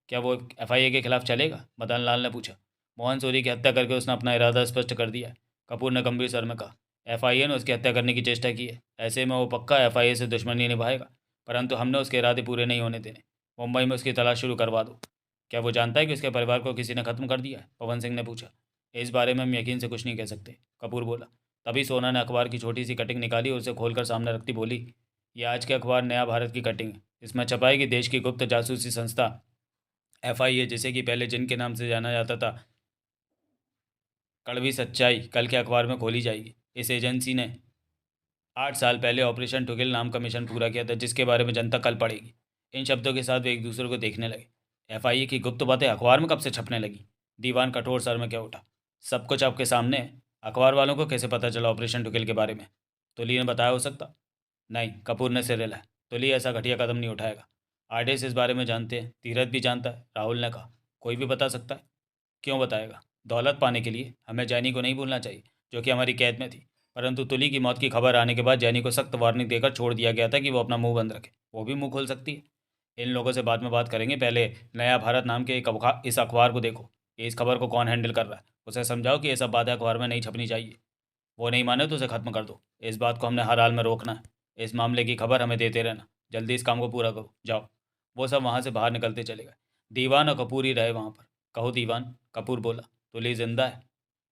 क्या वो एफआईए के खिलाफ चलेगा? मदन लाल ने पूछा। मोहन सूरी की हत्या करके उसने अपना इरादा स्पष्ट कर दिया है, कपूर ने गंभीर स्वर में कहा। एफआईए ने उसकी हत्या करने की चेष्टा की है। ऐसे में वो पक्का एफआईए से दुश्मनी निभाएगा, परंतु हमने उसके इरादे पूरे नहीं होने देने। मुंबई में उसकी तलाश शुरू करवा दो। क्या वो जानता है कि उसके परिवार को किसी ने खत्म कर दिया है? पवन सिंह ने पूछा। इस बारे में हम यकीन से कुछ नहीं कह सकते, कपूर बोला। तभी सोना ने अखबार की छोटी सी कटिंग निकाली और उसे खोलकर सामने रखती बोली, ये आज के अखबार नया भारत की कटिंग है। इसमें छपा है कि देश की गुप्त जासूसी संस्था एफआईए, जिसे कि पहले जिन के नाम से जाना जाता था, कड़वी सच्चाई, कल के अखबार में खोली जाएगी। इस एजेंसी ने 8 साल पहले ऑपरेशन टुगिल नाम का मिशन पूरा किया था, जिसके बारे में जनता कल पढ़ेगी। इन शब्दों के साथ वे एक दूसरे को देखने लगे। एफआईए की गुप्त बातें अखबार में कब से छपने लगी? दीवान कठोर स्वर में क्या उठा। सब कुछ आपके सामने है। अखबार वालों को कैसे पता चला ऑपरेशन टुगिल के बारे में? तुली ने बताया हो सकता? नहीं, कपूर ने सिर हिलाया। तुली ऐसा घटिया कदम नहीं उठाएगा। आर्टिस्ट इस बारे में जानते हैं, धीरज भी जानता है, राहुल ने कहा। कोई भी बता सकता है? क्यों बताएगा? दौलत पाने के लिए। हमें जैनी को नहीं भूलना चाहिए, जो कि हमारी कैद में थी। परंतु तुली की मौत की खबर आने के बाद जैनी को सख्त वार्निंग देकर छोड़ दिया गया था कि वो अपना मुंह बंद रखे। वो भी मुंह खोल सकती है। इन लोगों से बाद में बात करेंगे, पहले नया भारत नाम के इस अखबार को देखो कि इस खबर को कौन हैंडल कर रहा है। उसे समझाओ कि ये सब बातें अखबार में नहीं छपनी चाहिए। वो नहीं माने तो उसे खत्म कर दो। इस बात को हमने हर हाल में रोकना है। इस मामले की खबर हमें देते रहना। जल्दी इस काम को पूरा करो, जाओ। वो सब वहाँ से बाहर निकलते चले गए। दीवान और कपूर ही रहे वहाँ पर। कहो दीवान, कपूर बोला। तुली जिंदा है।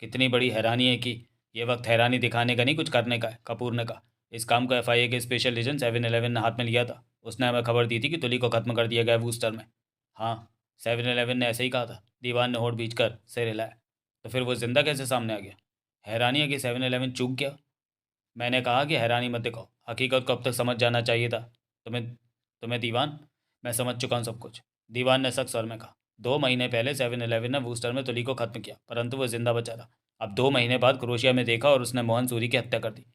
कितनी बड़ी हैरानी है कि ये वक्त हैरानी दिखाने का नहीं, कुछ करने का है, कपूर ने कहा। इस काम को एफआईए के स्पेशल एजेंट 7-11 ने हाथ में लिया था। उसने हमें खबर दी थी कि तुली को खत्म कर दिया गया है वूस्टर में। हाँ, 7-11 ने ऐसे ही कहा था, दीवान ने होठ बीच कर सिर हिलाया। तो फिर वो जिंदा कैसे सामने आ गया? हैरानी है कि 7-11 चूक गया। मैंने कहा कि हैरानी मत दिखाओ, हकीकत को अब तक समझ जाना चाहिए था। तुम्हें तुम्हें दीवान, मैं समझ चुका हूँ सब कुछ, दीवान ने सख्त स्वर में कहा। 2 महीने पहले 7-11 ने बूस्टर में तुली को खत्म किया, परंतु वो जिंदा बचा था। अब 2 महीने बाद क्रोशिया में देखा और उसने मोहन सूरी की हत्या कर दी।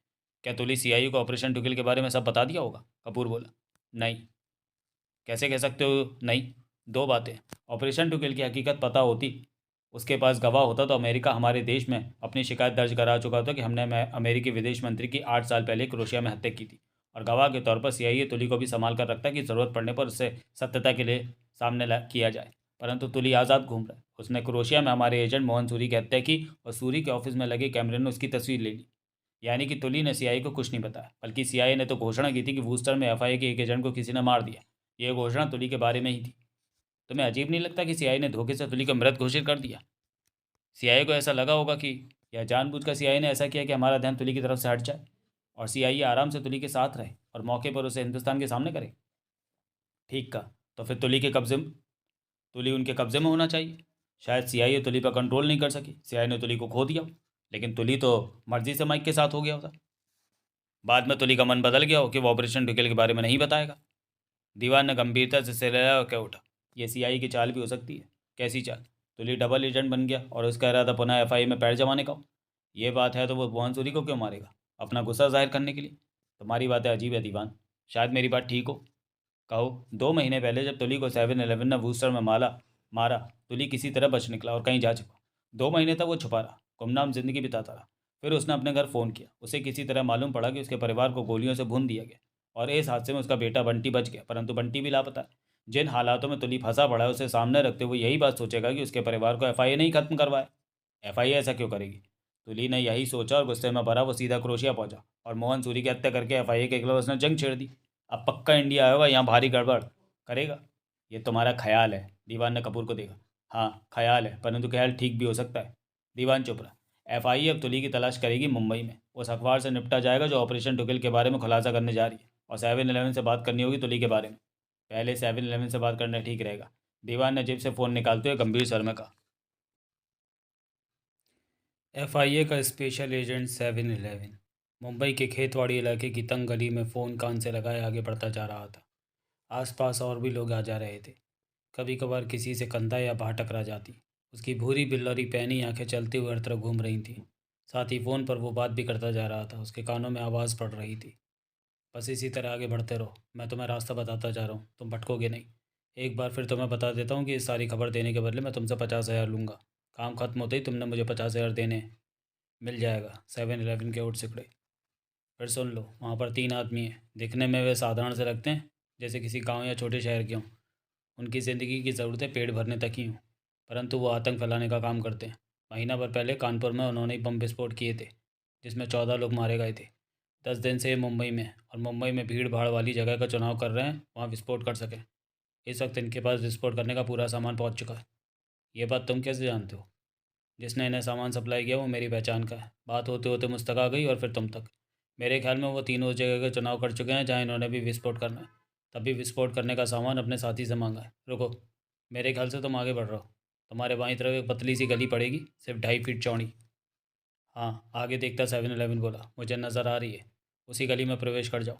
क्या तुली सीआईयू को ऑपरेशन टुकिल के बारे में सब बता दिया होगा? कपूर बोला। नहीं। कैसे कह सकते हो नहीं? 2 बातें। ऑपरेशन टुकिल की हकीकत पता होती, उसके पास गवाह होता, तो अमेरिका हमारे देश में अपनी शिकायत दर्ज करा चुका था कि हमने अमेरिकी विदेश मंत्री की 8 साल पहले क्रोशिया में हत्या की थी। और गवाह के तौर पर सीआईए तुली को भी संभाल कर रखता है कि ज़रूरत पड़ने पर उससे सत्यता के लिए सामने किया जाए। परंतु तुली आज़ाद घूम रहा है। उसने क्रोशिया में हमारे एजेंट मोहन सूरी की हत्या की और सूरी के ऑफिस में लगे कैमरे ने उसकी तस्वीर ले ली। यानी कि तुली ने सीआईए को कुछ नहीं बताया, बल्कि सीआईए ने तो घोषणा की थी कि वूस्टर में एफआईए के एक एजेंट को किसी ने मार दिया। यह घोषणा तुली के बारे में ही थी। तुम्हें अजीब नहीं लगता कि सीआईए ने धोखे से तुली को मृत घोषित कर दिया? सीआईए को ऐसा लगा होगा कि यह जानबूझकर सीआईए ने ऐसा किया कि हमारा ध्यान तुली की तरफ से हट जाए और सीआईए आराम से तुली के साथ रहे और मौके पर उसे हिंदुस्तान के सामने करे। ठीक कहा। तो फिर तुली उनके कब्जे में होना चाहिए। शायद सीआईए तुली पर कंट्रोल नहीं कर सकी, सीआईए ने तुली को खो दिया। लेकिन तुली तो मर्जी से माइक के साथ हो गया होता। बाद में तुली का मन बदल गया हो कि वो ऑपरेशन टुकेल के बारे में नहीं बताएगा। दीवान ने गंभीरता से सिर हिलाया और क्या उठा। ये सीआईए की चाल भी हो सकती है। कैसी चाल? तुली डबल एजेंट बन गया और उसका इरादा पुनः एफआईए में पैर जमाने का हो। ये बात है तो वो मोहन सूरी को क्यों मारेगा? अपना गुस्सा जाहिर करने के लिए। तुम्हारी बातें अजीब है दीवान, शायद मेरी बात ठीक हो। कहो। 2 महीने पहले जब तुली को 7-11 ने बूस्टर में मारा, तुली किसी तरह बच निकला और कहीं जा छुपा। 2 महीने तक वो छुपा रहा, गुमनाम जिंदगी बिताता रहा। फिर उसने अपने घर फ़ोन किया। उसे किसी तरह मालूम पड़ा कि उसके परिवार को गोलियों से भून दिया गया और इस हादसे में उसका बेटा बंटी बच गया, परंतु बंटी भी लापता है। जिन हालातों में तुली फंसा पड़ा है, उसे सामने रखते हुए यही बात सोचेगा कि उसके परिवार को एफआईए नहीं खत्म करवाए। एफआईए ऐसा क्यों करेगी? तुली ने यही सोचा और गुस्से में भरा वो सीधा क्रोशिया पहुंचा और मोहन सूरी की हत्या करके एफआईए के खिलाफ उसने जंग छेड़ दी। अब पक्का इंडिया आएगा, यहाँ भारी गड़बड़ करेगा। ये तुम्हारा ख्याल है, दीवान ने कपूर को देखा। हाँ, ख्याल है, परंतु ख्याल ठीक भी हो सकता है। दीवान चुप रहा। एफआईए अब तुली की तलाश करेगी मुंबई में। उस अखबार से निपटा जाएगा जो ऑपरेशन टुकिल के बारे में खुलासा करने जा रही है, और 7-11 से बात करनी होगी तुली के बारे में। पहले 7-11 से बात करना ठीक रहेगा। दीवान ने जेब से फ़ोन निकालते हुए गंभीर स्वर में कहा। FIA का स्पेशल एजेंट 711 मुंबई के खेतवाड़ी इलाके की तंग गली में फ़ोन कान से लगाए आगे बढ़ता जा रहा था। आसपास और भी लोग आ जा रहे थे। कभी कभार किसी से कंधा या बाह टकरा जाती। उसकी भूरी बिल्लौरी पैनी आंखें चलते हुए हर तरफ घूम रही थीं। साथ ही फ़ोन पर वो बात भी करता जा रहा था। उसके कानों में आवाज़ पड़ रही थी। बस इसी तरह आगे बढ़ते रहो, मैं तुम्हें रास्ता बताता जा रहा हूँ, तुम भटकोगे नहीं। एक बार फिर तुम्हें बता देता हूँ कि इस सारी खबर देने के बदले मैं तुमसे 50,000 लूँगा। काम खत्म होते ही तुमने मुझे 50,000 देने हैं। मिल जाएगा। 711 के ओट सिकड़े। फिर सुन लो, वहाँ पर 3 आदमी हैं। दिखने में वे साधारण से लगते हैं, जैसे किसी गांव या छोटे शहर के हों। उनकी ज़िंदगी की ज़रूरतें पेट भरने तक ही हों, परंतु वो आतंक फैलाने का काम करते हैं। महीना भर पहले कानपुर में उन्होंने ही बम विस्फोट किए थे, जिसमें 14 लोग मारे गए थे। 10 दिन से ये मुंबई में, और मुंबई में भीड़ भाड़ वाली जगह का चुनाव कर रहे हैं, वहाँ विस्फोट कर सकें। इस वक्त इनके पास विस्फोट करने का पूरा सामान पहुँच चुका है। ये बात तुम कैसे जानते हो? जिसने इन्हें सामान सप्लाई किया वो मेरी पहचान का है। बात होते होते मुझ तक आ गई और फिर तुम तक। मेरे ख्याल में वो तीनों उस जगह का चुनाव कर चुके हैं जहाँ इन्होंने भी विस्फोट करना है। तभी विस्फोट करने का सामान अपने साथी से मांगा है। रुको, मेरे ख्याल से तुम आगे बढ़ रहे हो। तुम्हारे बाईं तरफ एक पतली सी गली पड़ेगी, सिर्फ 2.5 फीट चौड़ी। हाँ, आगे देखता 711 बोला, मुझे नज़र आ रही है। उसी गली में प्रवेश कर जाओ।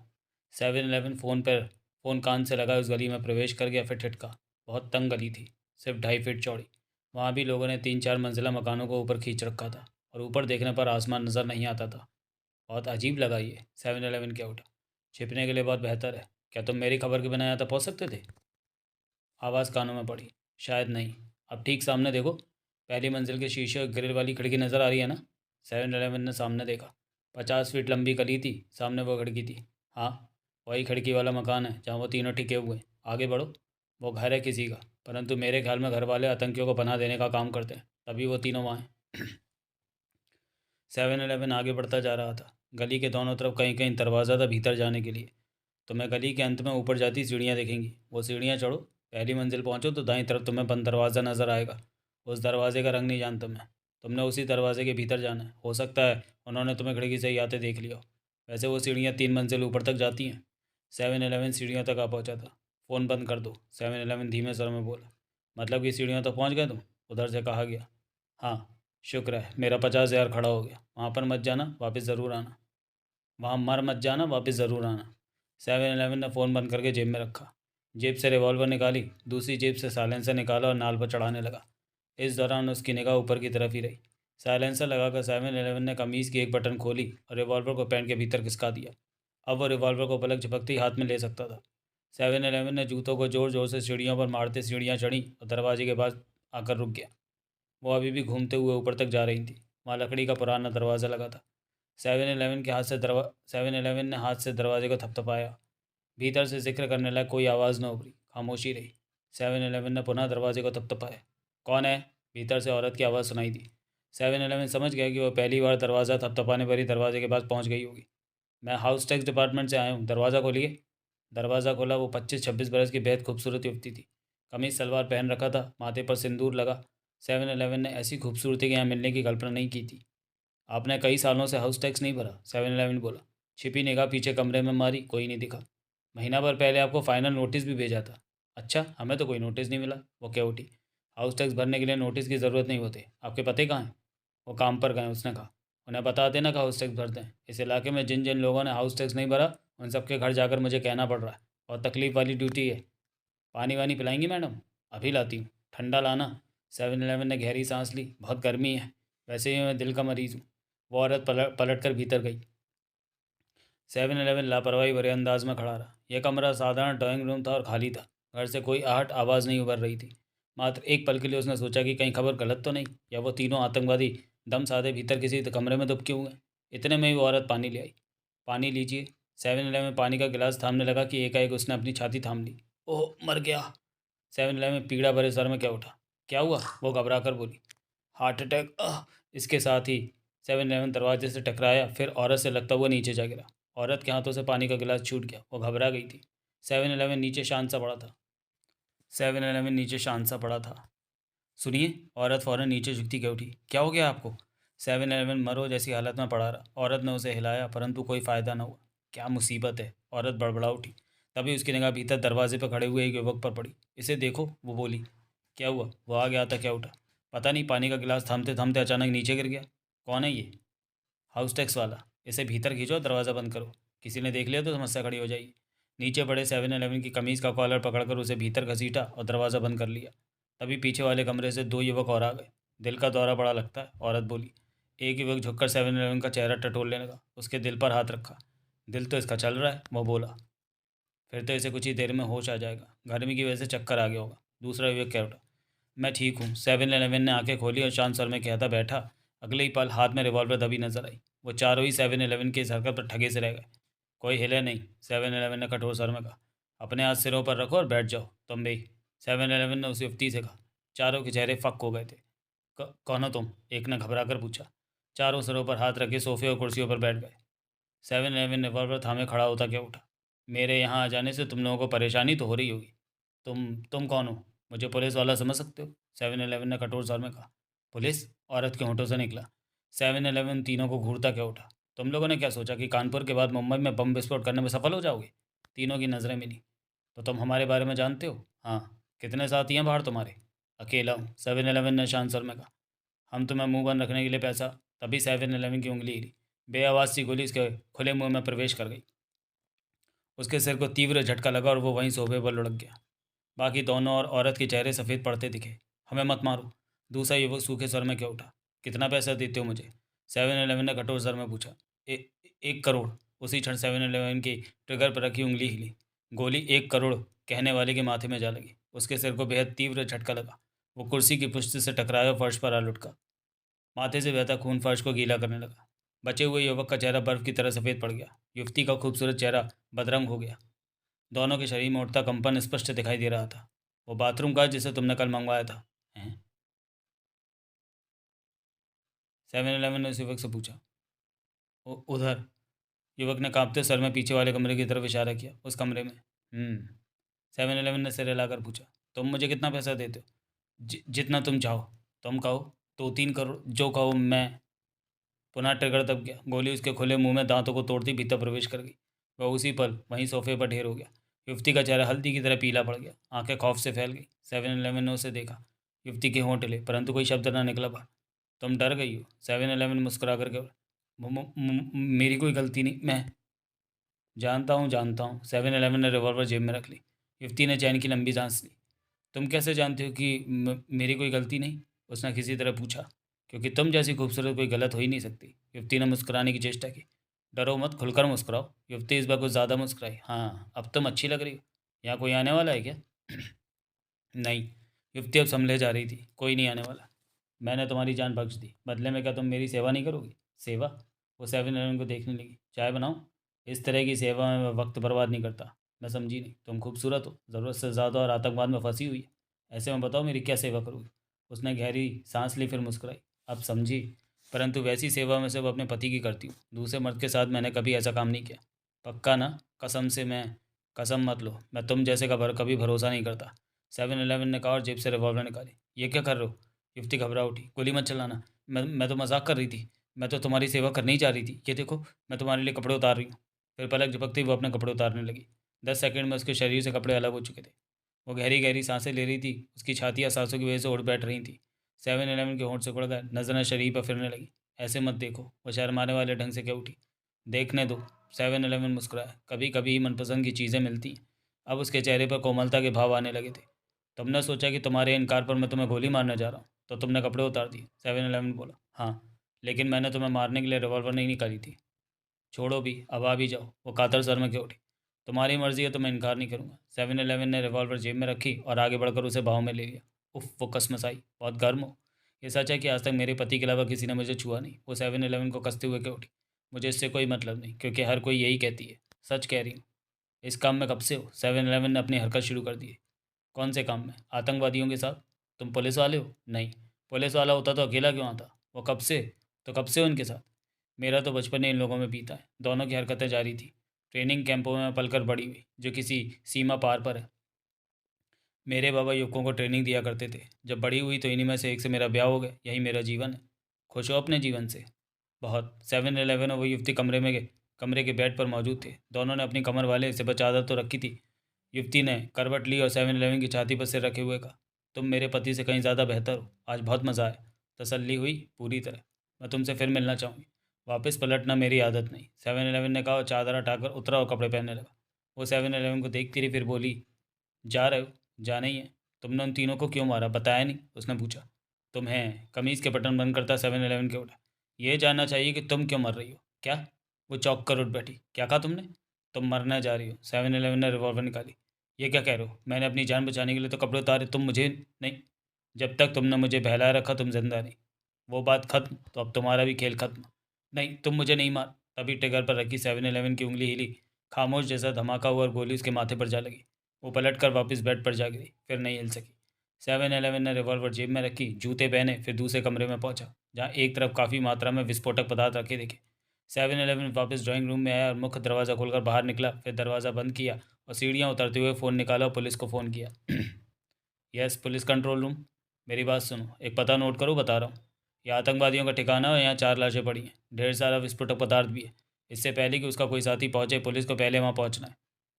711 फ़ोन कान से लगा उस गली में प्रवेश कर गया, फिर ठिठका। बहुत तंग गली थी, सिर्फ 2.5 फीट चौड़ी। वहाँ भी लोगों ने 3-4 मंजिला मकानों को ऊपर खींच रखा था, और ऊपर देखने पर आसमान नज़र नहीं आता था। बहुत अजीब लगा ये। 711 क्या उठा। छिपने के लिए बहुत बेहतर है। क्या तुम मेरी खबर के बिना यहाँ तक पहुँच सकते थे? आवाज़ कानों में पड़ी। शायद नहीं। अब ठीक सामने देखो, पहली मंजिल के शीशे और ग्रिल वाली खिड़की नज़र आ रही है ना? 711 ने सामने देखा। 50 फीट लंबी गली थी, सामने वो खिड़की थी। हाँ, वही खिड़की वाला मकान है जहाँ वो तीनों टिके हुए हैं। आगे बढ़ो। वो घर है किसी का, परंतु मेरे ख्याल में घर वाले आतंकियों को पनाह देने का काम करते हैं, तभी वो तीनों वहाँ हैं। 711 आगे बढ़ता जा रहा था। गली के दोनों तरफ कहीं कहीं दरवाज़ा था भीतर जाने के लिए। तुम्हें गली के अंत में ऊपर जाती सीढ़ियाँ दिखेंगी। वो सीढ़ियाँ चढ़ो। पहली मंजिल पहुँचो तो दाईं तरफ तुम्हें बंद दरवाज़ा नज़र आएगा। उस दरवाजे का रंग नहीं जानता मैं। तुमने उसी दरवाजे के भीतर जाना है। हो सकता है उन्होंने तुम्हें खिड़की से ही आते देख लिया हो। वैसे वो सीढ़ियाँ 3 मंजिल ऊपर तक जाती हैं। 711 सीढ़ियों तक आ पहुँचा था। फ़ोन बंद कर दो, 711 धीमे स्वर में बोला। मतलब कि सीढ़ियों तक पहुँच गए तुम? उधर से कहा गया। हाँ, शुक्र है, मेरा 50,000 खड़ा हो गया। वहाँ पर मत जाना, वापस ज़रूर आना। वहाँ मर मत जाना, वापस ज़रूर आना। 711 ने फ़ोन बंद करके जेब में रखा। जेब से रिवॉल्वर निकाली, दूसरी जेब से साइलेंसर निकाला और नाल पर चढ़ाने लगा। इस दौरान उसकी निगाह ऊपर की तरफ ही रही। साइलेंसर लगाकर 711 ने कमीज़ की एक बटन खोली और रिवॉल्वर को पैंट के भीतर खिसका दिया। अब वो रिवॉल्वर को पलक झपकते ही हाथ में ले सकता था। 711 ने जूतों को ज़ोर ज़ोर से सीढ़ियों पर मारते सीढ़ियाँ चढ़ीं और दरवाजे के पास आकर रुक गया। वो अभी भी घूमते हुए ऊपर तक जा रही थी। वहाँ लकड़ी का पुराना दरवाज़ा लगा था। 711 ने हाथ से दरवाजे को थपथपाया। भीतर से जिक्र करने लायक कोई आवाज़ न उभरी। खामोशी रही। 711 ने पुनः दरवाजे को थपथपाया। कौन है? भीतर से औरत की आवाज़ सुनाई दी। 711 समझ गया कि वह पहली बार दरवाज़ा थपथपाने पर ही दरवाजे के पास पहुंच गई होगी। मैं हाउस टैक्स डिपार्टमेंट से आया हूँ, दरवाज़ा खोलिए। दरवाज़ा खोला। वो 25-26 बरस की बेहद खूबसूरत युवती थी। कमीज सलवार पहन रखा था, माथे पर सिंदूर लगा। 711 ने ऐसी खूबसूरती के यहाँ मिलने की कल्पना नहीं की थी। आपने कई सालों से हाउस टैक्स नहीं भरा? 711 बोला। छिपी निगाह पीछे कमरे में मारी, कोई नहीं दिखा। महीना भर पहले आपको फाइनल नोटिस भी भेजा था। अच्छा, हमें तो कोई नोटिस नहीं मिला। वो क्या उठी। हाउस टैक्स भरने के लिए नोटिस की ज़रूरत नहीं होती। आपके पते कहाँ हैं? वो काम पर गए, उसने कहा। उन्हें बता देना कि हाउस टैक्स भरते हैं। इस इलाके में जिन जिन लोगों ने हाउस टैक्स नहीं भरा, उन सबके घर जाकर मुझे कहना पड़ रहा है। और तकलीफ वाली ड्यूटी है। पानी वानी पिलाएंगी मैडम? अभी लाती हूँ, ठंडा लाना। 711 ने गहरी सांस ली। बहुत गर्मी है, वैसे ही मैं दिल का मरीज़ हूँ। वो औरत पलट कर भीतर गई। 711 लापरवाही भरे अंदाज में खड़ा रहा। यह कमरा साधारण ड्राइंग रूम था और खाली था। घर से कोई आहट आवाज़ नहीं उभर रही थी। मात्र एक पल के लिए उसने सोचा कि कहीं खबर गलत तो नहीं, या वो तीनों आतंकवादी दम साधे भीतर किसी कमरे में दुबके हुए हैं। इतने में ही वो औरत पानी ले आई। पानी लीजिए। 711 पानी का गिलास थामने लगा कि एकाएक उसने अपनी छाती थाम ली। ओह, मर गया। 711 पीड़ा भरे सर में क्या उठा। क्या हुआ? वो घबरा कर बोली। Heart attack. इसके साथ ही 711 दरवाजे से टकराया, फिर औरत से लगता हुआ नीचे जा गिरा। औरत के हाथों से पानी का गिलास छूट गया। वो घबरा गई थी। 711 नीचे शांत सा पड़ा था। 711 नीचे शांत सा पड़ा था। सुनिए। औरत फ़ौरन नीचे झुकती के उठी। क्या हो गया आपको? 711 मरो जैसी हालत में पड़ा रहा। औरत ने उसे हिलाया, परंतु कोई फ़ायदा न हुआ। क्या मुसीबत है? औरत बड़बड़ा उठी। तभी उसकी निगाह भीतर दरवाजे पर खड़े हुए एक युवक पर पड़ी। इसे देखो, वो बोली। क्या हुआ? वो आ गया था, क्या उठा? पता नहीं, पानी का गिलास थामते थामते अचानक नीचे गिर गया। कौन है ये? हाउस टैक्स वाला। इसे भीतर खींचो, दरवाज़ा बंद करो। किसी ने देख लिया तो समस्या खड़ी हो जाएगी। नीचे पड़े 7-11 की कमीज़ का कॉलर पकड़कर उसे भीतर घसीटा और दरवाज़ा बंद कर लिया। तभी पीछे वाले कमरे से 2 युवक और आ गए। दिल का दौरा पड़ा लगता है, औरत बोली। एक युवक झुककर 7-11 का चेहरा टटोलने लगा, उसके दिल पर हाथ रखा। दिल तो इसका चल रहा है, वो बोला। फिर तो इसे कुछ ही देर में होश आ जाएगा, गर्मी की वजह से चक्कर आ गया होगा। दूसरा युवक कह उठा। मैं ठीक हूँ। 7-11 ने आंखें खोली और शांत स्वर में कहता बैठा। अगले ही पल हाथ में रिवॉल्वर दबी नजर आई। वो चारों ही 7-11 की इस हरकत पर ठगे से रह गए। कोई हिले नहीं। 7-11 ने कठोर स्वर में कहा। अपने हाथ सिरों पर रखो और बैठ जाओ, तुम भी। 7-11 ने उस युवती से कहा। चारों के चेहरे फक हो गए थे। कौन हो तुम? एक ने घबरा कर पूछा। चारों सिरों पर हाथ रखे सोफे और कुर्सियों पर बैठ गए। 7-11 रिवॉल्वर थामे खड़ा होता क्या उठा। मेरे यहाँ आ जाने से तुम लोगों को परेशानी तो हो रही होगी। तुम कौन हो? मुझे पुलिस वाला समझ सकते हो? 7-11 ने कठोर स्वर में कहा। पुलिस? औरत के होंठों से निकला। 7-11 तीनों को घूरता क्या उठा। तुम लोगों ने क्या सोचा कि कानपुर के बाद मुंबई में बम विस्फोट करने में सफल हो जाओगे? तीनों की नज़रें मिली। तो तुम हमारे बारे में जानते हो? हाँ। कितने साथी हैं बाहर तुम्हारे? अकेला हूँ। 7-11 ने शांत स्वर में कहा। हम तुम्हें मुंह बंद रखने के लिए पैसा। तभी 7-11 की उंगली हिली। बेआवाज़ सी गोली उसके खुले मुंह में प्रवेश कर गई। उसके सिर को तीव्र झटका लगा और वो वहीं सोफे पर लुढ़क गया। बाकी दोनों और औरत के चेहरे सफ़ेद पड़ते दिखे। हमें मत मारो। दूसरा युवक सूखे स्वर में क्या उठा। कितना पैसा देते हो मुझे? 7-11 ने कठोर स्वर में पूछा। 1 करोड़। उसी क्षण 7-11 की ट्रिगर पर रखी उंगली हिली। गोली 1 करोड़ कहने वाले के माथे में जा लगी। उसके सिर को बेहद तीव्र झटका लगा। वो कुर्सी की पुष्टि से टकराया और फर्श पर आ लुढ़का। माथे से बहता खून फर्श को गीला करने लगा। बचे हुए युवक का चेहरा बर्फ की तरह सफ़ेद पड़ गया। युवती का खूबसूरत चेहरा बदरंग हो गया। दोनों के शरीर में उठता कंपन स्पष्ट दिखाई दे रहा था। वो बाथरूम का जिसे तुमने कल मंगवाया था? हैं? 7-11 ने उस युवक से पूछा। उधर। युवक ने कांपते सर में पीछे वाले कमरे की तरफ इशारा किया। उस कमरे में। 7-11 ने सिर हिलाकर पूछा। तुम मुझे कितना पैसा देते हो? जितना तुम चाहो। तुम कहो। 2-3 करोड़, जो कहो। मैं। पुनः ट्रिगर दब गया। गोली उसके खुले मुंह में दांतों को तोड़ती भीतर प्रवेश कर गई। वह उसी पल वहीं सोफे पर ढेर हो गया। युवती का चेहरा हल्दी की तरह पीला पड़ गया। आंखें खौफ से फैल गई। 7-11 ने उसे देखा। युवती के होंठ हिले, परंतु कोई शब्द न निकला बाहर। तुम डर गई हो? 7-11 मुस्कुरा करके बोला। मेरी कोई गलती नहीं। मैं जानता हूँ, जानता हूँ। 7-11 ने रिवॉल्वर जेब में रख ली। युवती ने चैन की लंबी सांस ली। तुम कैसे जानते हो कि मेरी कोई गलती नहीं? उसने किसी तरह पूछा। क्योंकि तुम जैसी खूबसूरत कोई गलत हो ही नहीं सकती। युवती ने मुस्कुराने की चेष्टा की। डरो मत, खुलकर मुस्कुराओ। युवती इस बार कुछ ज़्यादा मुस्कुराई। हाँ, अब तुम अच्छी लग रही हो। यहाँ कोई आने वाला है क्या? नहीं। युवती अब संभले जा रही थी। कोई नहीं आने वाला। मैंने तुम्हारी जान बख्श दी, बदले में क्या तुम मेरी सेवा नहीं करोगी? सेवा? वो 7-11 को देखने लगी। चाय बनाऊँ? इस तरह की सेवा में मैं वक्त बर्बाद नहीं करता। मैं समझी नहीं। तुम खूबसूरत हो, ज़रूरत से ज़्यादा, और आतंकवाद में फंसी हुई है। ऐसे में बताओ मेरी क्या सेवा करोगी? उसने गहरी सांस ली, फिर मुस्कुराई। अब समझी। परंतु वैसी सेवा में सिर्फ अपने पति की करती हूँ। दूसरे मर्द के साथ मैंने कभी ऐसा काम नहीं किया। पक्का ना? कसम से। मैं। कसम मत लो। मैं तुम जैसे का कभी भरोसा नहीं करता। 7-11 ने कहा और जेब से रिवॉल्वर निकाली। ये क्या कर रहे हो? युवती घबरा उठी। गोली मत चलाना। मैं तो मजाक कर रही थी। मैं तो तुम्हारी सेवा करने ही जा रही थी। ये देखो, मैं तुम्हारे लिए कपड़े उतार रही हूँ। फिर पलक झपकते ही वो अपने कपड़े उतारने लगी। 10 सेकंड में उसके शरीर से कपड़े अलग हो चुके थे। वो गहरी गहरी सांसें ले रही थी। उसकी छातियाँ सांसों की वजह से उड़ बैठ रही थी। 7-11 के होंठ से उड़ गए। नजरें शरीर पर फिरने लगी। ऐसे मत देखो। वो शर्माने वाले ढंग से क्या उठी। देखने दो। 7-11 मुस्कुराया। कभी कभी ही मनपसंद की चीज़ें मिलती हैं। अब उसके चेहरे पर कोमलता के भाव आने लगे थे। तुमने सोचा कि तुम्हारे इनकार पर मैं तुम्हें गोली मारने जा रहा हूँ, तो तुमने कपड़े उतार दिए? 7-11 बोला। हाँ, लेकिन मैंने तुम्हें मारने के लिए रिवॉल्वर नहीं निकाली थी। छोड़ो भी, अब आ भी जाओ। वो कातर सर में क्यों उठी। तुम्हारी मर्जी है तो मैं इनकार नहीं करूँगा। 7-11 ने रिवॉल्वर जेब में रखी और आगे बढ़कर उसे बाहों में ले लिया। उफ, वो कसमसाई। बहुत गर्म हो। ये सच है कि आज तक मेरे पति के अलावा किसी ने मुझे छुआ नहीं। वो 7-11 को कसते हुए क्यों उठी। मुझे इससे कोई मतलब नहीं, क्योंकि हर कोई यही कहती है। सच कह रही हूँ। इस काम में कब से हो? 7-11 ने अपनी हरकत शुरू कर दी। कौन से काम में? आतंकवादियों के साथ। तुम पुलिस वाले हो? नहीं। पुलिस वाला होता तो अकेला क्यों आता? वो कब से? तो कब से उनके साथ? मेरा तो बचपन ही इन लोगों में बीता है। दोनों की हरकतें जारी थी। ट्रेनिंग कैंपों में पलकर बड़ी हुई, जो किसी सीमा पार पर है। मेरे बाबा युवकों को ट्रेनिंग दिया करते थे। जब बड़ी हुई तो इन्हीं में से एक से मेरा ब्याह हो गया। यही मेरा जीवन है। खुश हो अपने जीवन से? बहुत। 7-11 और वो युवती कमरे के बेड पर मौजूद थे। दोनों ने अपनी कमर वाले से बस चादर तो रखी थी। युवती ने करवट ली और 7-11 की छाती पर सिर रखे हुए कहा। तुम मेरे पति से कहीं ज़्यादा बेहतर हो। आज बहुत मज़ा आया। तसल्ली हुई पूरी तरह। मैं तुमसे फिर मिलना चाहूँगी। वापस पलटना मेरी आदत नहीं। 7-11 ने कहा और चादर हटाकर उतरा और कपड़े पहनने लगा। वो 7-11 को देखती रही, फिर बोली, जा रहे हो? जाना ही है। तुमने उन तीनों को क्यों मारा, बताया नहीं? उसने पूछा। तुम्हें कमीज़ के बटन बंद करता 7-11 के उठा। ये जानना चाहिए कि तुम क्यों मर रही हो। क्या? वो चौंक कर उठ बैठी। क्या कहा तुमने? तुम मरने जा रही हो। 7-11 ने रिवॉल्वर निकाली। ये क्या कह रहे हो? मैंने अपनी जान बचाने के लिए तो कपड़े उतारे, तुम मुझे नहीं। जब तक तुमने मुझे बहलाए रखा तुम जिंदा नहीं। वो बात खत्म तो अब तुम्हारा भी खेल खत्म। नहीं, तुम मुझे नहीं मार। तभी ट्रिगर पर रखी 7-11 की उंगली हिली। खामोश जैसा धमाका हुआ और गोली उसके माथे पर जा लगी। वो पलट कर वापस बेड पर जा गिरी, फिर नहीं हिल सकी। 7-11 ने रिवॉल्वर जेब में रखी, जूते पहने, फिर दूसरे कमरे में पहुंचा, जहां एक तरफ काफ़ी मात्रा में विस्फोटक पदार्थ रखे देखे। 7-11 वापस ड्राइंग रूम में आया और मुख्य दरवाज़ा खोलकर बाहर निकला, फिर दरवाज़ा बंद किया और सीढ़ियाँ उतरते हुए फ़ोन निकाला और पुलिस को फ़ोन किया। Yes, police control room. मेरी बात सुनो, एक पता नोट करो, बता रहा हूँ। ये आतंकवादियों का ठिकाना है, यहाँ 4 लाशें पड़ी हैं, ढेर सारा विस्फोटक पदार्थ भी है। इससे पहले कि उसका कोई साथी पहुँचे, पुलिस को पहले वहाँ पहुँचना है।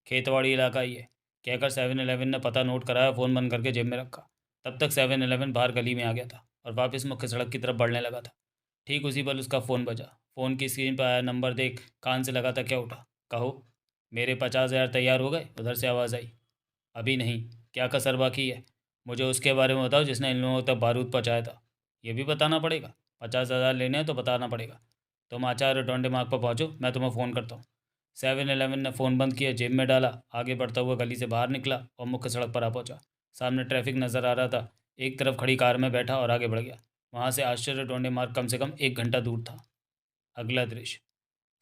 खेतवाड़ी इलाका ही है। कहकर 7-11 ने पता नोट कराया, फ़ोन बंद करके जेब में रखा। तब तक 7-11 बाहर गली में आ गया था और वापस मुख्य सड़क की तरफ बढ़ने लगा था। ठीक उसी पल उसका फ़ोन बजा। फ़ोन की स्क्रीन पर आया नंबर देख कान से लगा था क्या उठा। कहो। मेरे 50,000 तैयार हो गए? उधर से आवाज़ आई। अभी नहीं। क्या कसर बाकी है? मुझे उसके बारे में बताओ जिसने इन लोगों तक बारूद पहुँचाया था। ये भी बताना पड़ेगा? 50,000 लेने हैं तो बताना पड़ेगा। तुम आचार्य टोंडे मार्ग पर पहुँचो, मैं तुम्हें फ़ोन करता हूँ। 7-11 ने फ़ोन बंद किया, जेब में डाला, आगे बढ़ता हुआ गली से बाहर निकला और मुख्य सड़क पर आ पहुँचा। सामने ट्रैफिक नज़र आ रहा था। एक तरफ खड़ी कार में बैठा और आगे बढ़ गया। वहाँ से आश्चर्य टोंडे मार्ग कम से कम 1 घंटा दूर था। अगला दृश्य।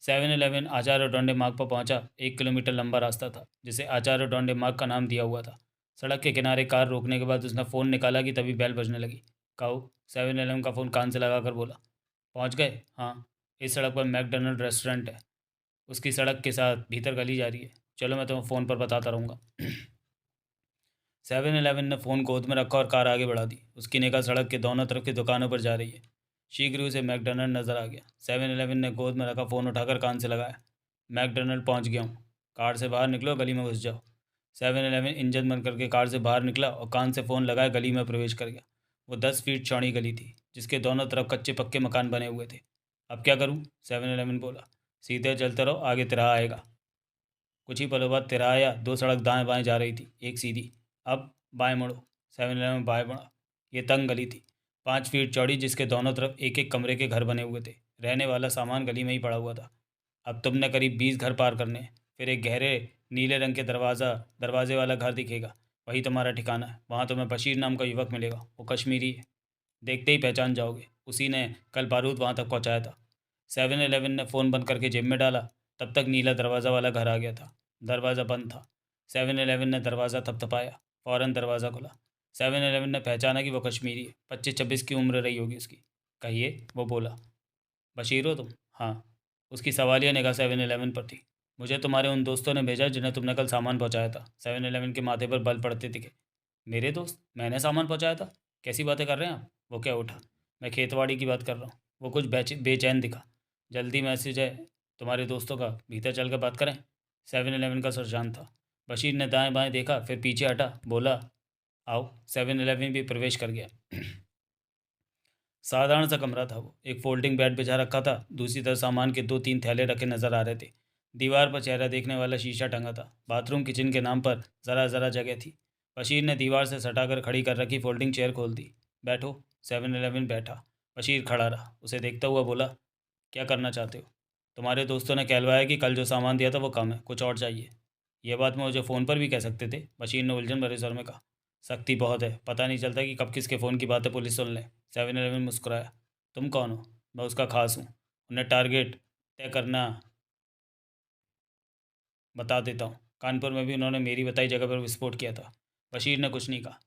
7-11 आचार्य टोंडे मार्ग पर पहुंचा। 1 किलोमीटर लंबा रास्ता था जिसे आचार्य टोंडे मार्ग का नाम दिया हुआ था। सड़क के किनारे कार रोकने के बाद उसने फ़ोन निकाला कि तभी बेल बजने लगी। कहो। 7-11 का फ़ोन कान से लगाकर बोला। पहुंच गए? हाँ। इस सड़क पर मैकडोनल्ड रेस्टोरेंट है। उसकी सड़क के साथ भीतर गली जा रही है। चलो, मैं तुम्हें फ़ोन पर बताता रहूँगा। 7-11 ने फ़ोन गोद में रखा और कार आगे बढ़ा दी। उसकी निगाह सड़क के दोनों तरफ की दुकानों पर जा रही है। शीघ्र ही उसे मैकडोनल्ड नज़र आ गया। 7-11 ने गोद में रखा फ़ोन उठाकर कान से लगाया। मैकडोनल्ड पहुंच गया हूँ। कार से बाहर निकलो, गली में घुस जाओ। 7-11 इंजन बंद करके कार से बाहर निकला और कान से फ़ोन लगाए गली में प्रवेश कर गया। वो 10 फीट चौड़ी गली थी जिसके दोनों तरफ कच्चे पक्के मकान बने हुए थे। अब क्या करूँ? 7-11 बोला। सीधे चलते रहो, आगे तिराहा आएगा। कुछ ही पलों बाद तिराहा आया। 2 सड़क दाएं बाएं जा रही थी, एक सीधी। अब बाएं मुड़ो। 7-11 बाएं मुड़ा। ये तंग गली थी, 5 फीट चौड़ी, जिसके दोनों तरफ एक एक कमरे के घर बने हुए थे। रहने वाला सामान गली में ही पड़ा हुआ था। अब तुमने करीब 20 घर पार करने हैं। फिर एक गहरे नीले रंग के दरवाजे वाला घर दिखेगा। वही तुम्हारा ठिकाना है। वहाँ तुम्हें बशीर नाम का युवक मिलेगा। वो कश्मीरी है, देखते ही पहचान जाओगे। उसी ने कल बारूद वहाँ तक पहुँचाया था। 7-11 ने फ़ोन बंद करके जेब में डाला। तब तक नीला दरवाज़ा वाला घर आ गया था। दरवाज़ा बंद था। 7-11 ने दरवाज़ा थपथपाया। फ़ौरन दरवाज़ा खुला। 7-11 ने पहचाना कि वो कश्मीरी है। 25-26 की उम्र रही होगी उसकी। कहिए, वो बोला। बशीर हो तुम? हाँ। उसकी सवालिया निगाह 7-11 पर थी। मुझे तुम्हारे उन दोस्तों ने भेजा जिन्हें तुमने कल सामान पहुंचाया था। 7-11 के माथे पर बल पड़ते दिखे। मेरे दोस्त? मैंने सामान पहुंचाया था? कैसी बातें कर रहे हैं आप? वो क्या उठा। मैं खेतवाड़ी की बात कर रहा हूँ। वो कुछ बेचैन दिखा। जल्दी मैसेज है तुम्हारे दोस्तों का, भीतर चल कर बात करें। 7-11 का सर शांत था। बशीर ने दाएं बाएं देखा, फिर पीछे हटा, बोला, आओ। 7-11 भी प्रवेश कर गया। साधारण सा कमरा था वो। एक फोल्डिंग बेड बिछा रखा था। दूसरी तरफ सामान के 2-3 थैले रखे नजर आ रहे थे। दीवार पर चेहरा देखने वाला शीशा टंगा था। बाथरूम किचन के नाम पर ज़रा ज़रा जगह थी। बशीर ने दीवार से सटाकर खड़ी कर रखी फोल्डिंग चेयर खोल दी। बैठो। 7-11 बैठा। बशीर खड़ा रहा, उसे देखता हुआ बोला, क्या करना चाहते हो? तुम्हारे दोस्तों ने कहलवाया कि कल जो सामान दिया था वो कम है, कुछ और चाहिए। ये बात मुझे फ़ोन पर भी कह सकते थे, बशीर ने उलझन भरे स्वर में कहा। सख्ती बहुत है, पता नहीं चलता कि कब किसके फ़ोन की बातें पुलिस सुन ले। 7-11 मुस्कुराया। तुम कौन हो? मैं उसका खास हूँ। उन्हें टारगेट तय करना बता देता हूँ। कानपुर में भी उन्होंने मेरी बताई जगह पर विस्फोट किया था। बशीर ने कुछ नहीं कहा।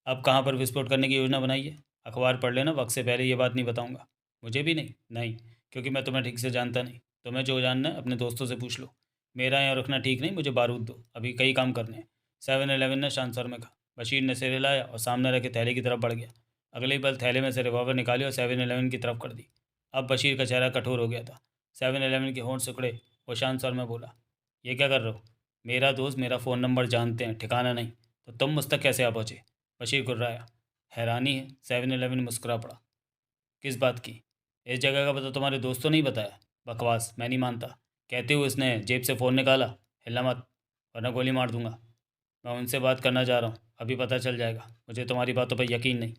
अब कहाँ पर विस्फोट करने की योजना बनाई है? अखबार पढ़ लेना, वक्त से पहले ये बात नहीं बताऊंगा। मुझे भी नहीं? नहीं, क्योंकि मैं तुम्हें ठीक से जानता नहीं। तुम्हें जो जानना है अपने दोस्तों से पूछ लो। मेरा यहाँ रुकना ठीक नहीं, मुझे बारूद दो, अभी कई काम करने हैं। 7-11 ने शांत स्वर में कहा। बशीर ने सिर हिलाया और सामने रखे थैले की तरफ बढ़ गया। अगले ही पल थैले में से रिवॉल्वर निकाली और 7-11 की तरफ कर दी। अब बशीर का चेहरा कठोर हो गया था। 7-11 के होंठ सिकुड़े। वो शांत स्वर में बोला, ये क्या कर रहे हो? मेरा दोस्त मेरा फ़ोन नंबर जानते हैं, ठिकाना नहीं, तो तुम मुझ तक कैसे आ पहुँचे? बशीर गुर्राया। हैरानी है। 7-Eleven मुस्कुरा पड़ा। किस बात की? इस जगह का पता तुम्हारे दोस्तों ने ही बताया? बकवास, मैं नहीं मानता। कहते हुए उसने जेब से फ़ोन निकाला। हिलना मत, वरना गोली मार दूंगा। मैं उनसे बात करना चाह रहा हूँ, अभी पता चल जाएगा। मुझे तुम्हारी बातों पर यकीन नहीं।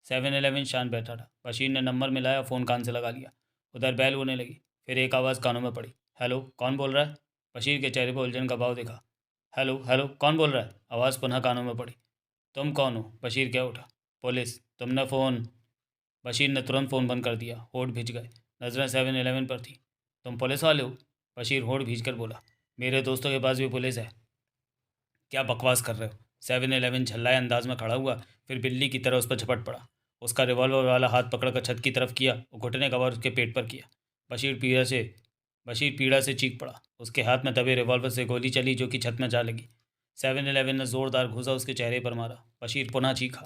7-Eleven शांत बैठा था। बशीर ने नंबर मिलाया, फ़ोन कान से लगा लिया। उधर बैल होने लगी। फिर एक आवाज़ कानों में पड़ी। हेलो, कौन बोल रहा है? बशीर के चेहरे पर उलझन का भाव दिखा। हेलो हेलो, कौन बोल रहा है? आवाज़ पुनः कानों में पड़ी। तुम कौन हो? बशीर क्या उठा। पुलिस। तुमने फ़ोन। बशीर ने तुरंत फ़ोन बंद कर दिया। होठ भीज गए। नज़रें 7-Eleven पर थी। तुम पुलिस वाले हो? बशीर होठ भीज कर बोला। मेरे दोस्तों के पास भी पुलिस है। क्या बकवास कर रहे हो? 7-Eleven झल्लाए अंदाज में खड़ा हुआ, फिर बिल्ली की तरह उस पर झपट पड़ा। उसका रिवॉल्वर वाला हाथ पकड़कर छत की तरफ किया और घुटने का वार उसके पेट पर किया। बशीर पीड़ा से बशीर पीड़ा से चीख पड़ा। उसके हाथ में दबे रिवॉल्वर से गोली चली जो कि छत में जा लगी। 7-Eleven ने ज़ोरदार घूसा उसके चेहरे पर मारा। बशीर पुनः चीखा।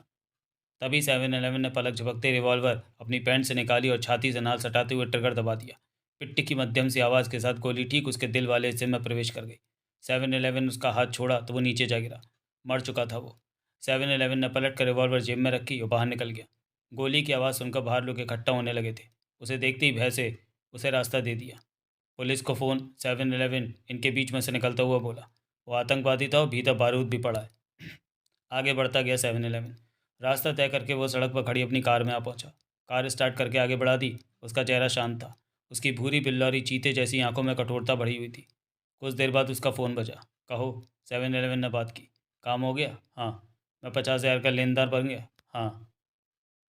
तभी 7-Eleven ने पलक झपकते रिवॉल्वर अपनी पैंट से निकाली और छाती से नाल सटाते हुए ट्रिगर दबा दिया। पिट्टी की मध्यम सी आवाज़ के साथ गोली ठीक उसके दिल वाले हिस्से में प्रवेश कर गई। 7-Eleven उसका हाथ छोड़ा तो वो नीचे जा गिरा। मर चुका था वो। 7-Eleven ने पलट कर रिवॉल्वर जेब में रखी और बाहर निकल गया। गोली की आवाज़ सुनकर बाहर लोग इकट्ठा होने लगे थे। उसे देखते ही भय से उसे रास्ता दे दिया। पुलिस को फ़ोन। 7-Eleven इनके बीच में से निकलता हुआ बोला। वो आतंकवादी था और भीतर बारूद भी पड़ा है। आगे बढ़ता गया 7-Eleven। रास्ता तय करके वो सड़क पर खड़ी अपनी कार में आ पहुंचा। कार स्टार्ट करके आगे बढ़ा दी। उसका चेहरा शांत था। उसकी भूरी बिल्लौरी चीते जैसी आंखों में कठोरता बढ़ी हुई थी। कुछ देर बाद उसका फ़ोन बजा। कहो। 7-Eleven ने बात की। काम हो गया? हाँ। मैं 50,000 का लेनदार बन गया? हाँ।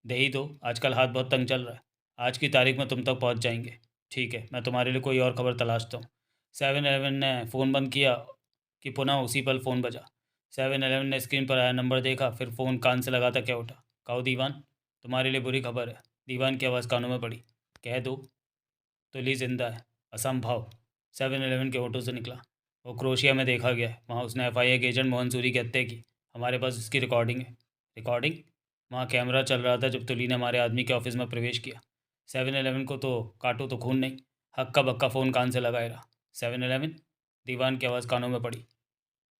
दे ही दो, आजकल हाथ बहुत तंग चल रहा है। आज की तारीख में तुम तक पहुंच जाएंगे। ठीक है, मैं तुम्हारे लिए कोई और खबर तलाशता हूँ। 7-Eleven ने फ़ोन बंद किया कि पुनः उसी पल फ़ोन बजा। 7-Eleven ने स्क्रीन पर आया नंबर देखा, फिर फ़ोन कान से लगाता क्या उठा। कहो दीवान, तुम्हारे लिए बुरी खबर है। दीवान की आवाज़ कानों में पड़ी। कह दो। तुली जिंदा है। असंभव। 7-Eleven के होठों से निकला। वो क्रोशिया में देखा गया है। वहाँ उसने FIA के एजेंट मोहन सूरी की हत्या की। हमारे पास उसकी रिकॉर्डिंग है। रिकॉर्डिंग? वहाँ कैमरा चल रहा था जब तुली ने हमारे आदमी के ऑफिस में प्रवेश किया। 7-Eleven को तो काटो तो खून नहीं। हक्का बक्का फ़ोन कान से लगाए रहा। 7-Eleven। दीवान की आवाज़ कानों में पड़ी।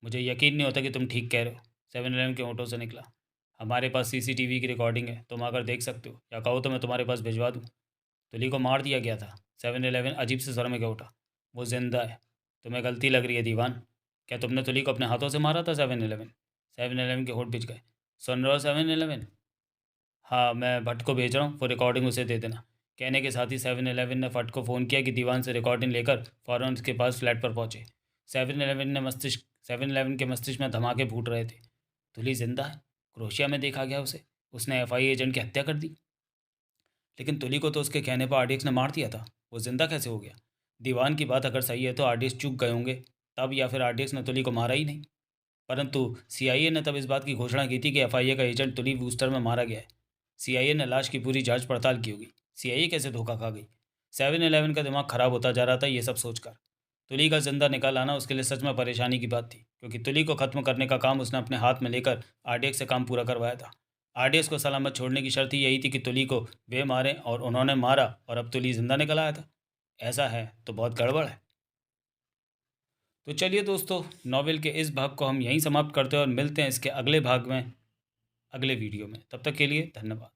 मुझे यकीन नहीं होता कि तुम ठीक कह रहे हो। 7-Eleven के होठों से निकला। हमारे पास CCTV की रिकॉर्डिंग है, तुम आकर देख सकते हो, या कहो तो मैं तुम्हारे पास भिजवा दूँ। तुली को मार दिया गया था। 7-Eleven अजीब से स्वर में कह उठा। वो जिंदा है। तुम्हें गलती लग रही है दीवान। क्या तुमने तुली को अपने हाथों से मारा था? 7-Eleven। 7-Eleven के होठ भिज गए। सुन रहे हो 7-Eleven? हाँ, मैं भट्ट को भेज रहा हूँ, वो रिकॉर्डिंग उसे दे देना। कहने के साथ ही 7-Eleven ने फट को फ़ोन किया कि दीवान से रिकॉर्डिंग लेकर फ़ौरन उसके पास फ्लैट पर पहुँचे। 7-Eleven के मस्तिष्क में धमाके फूट रहे थे। तुली जिंदा है। क्रोशिया में देखा गया उसे। उसने FIA एजेंट की हत्या कर दी। लेकिन तुली को तो उसके कहने पर RDX ने मार दिया था। वो जिंदा कैसे हो गया? दीवान की बात अगर सही है तो RDX चूक गए होंगे तब, या फिर RDX ने तुली को मारा ही नहीं। परंतु CIA ने तब इस बात की घोषणा की थी कि FIA का एजेंट तुली वूस्टर में मारा गया है। CIA ने लाश की पूरी जांच पड़ताल की होगी। CIA कैसे धोखा खा गई? 7-Eleven का दिमाग खराब होता जा रहा था ये सब सोचकर। तुली का जिंदा निकाल आना उसके लिए सच में परेशानी की बात थी, क्योंकि तुली को खत्म करने का काम उसने अपने हाथ में लेकर RDX से काम पूरा करवाया था। RDX को सलामत छोड़ने की शर्त ही यही थी कि तुली को वे मारें, और उन्होंने मारा और अब तुली जिंदा निकल आया था। ऐसा है तो बहुत गड़बड़ है। तो चलिए दोस्तों, नॉवेल के इस भाग को हम यहीं समाप्त करते हैं और मिलते हैं इसके अगले भाग में, अगले वीडियो में। तब तक के लिए धन्यवाद।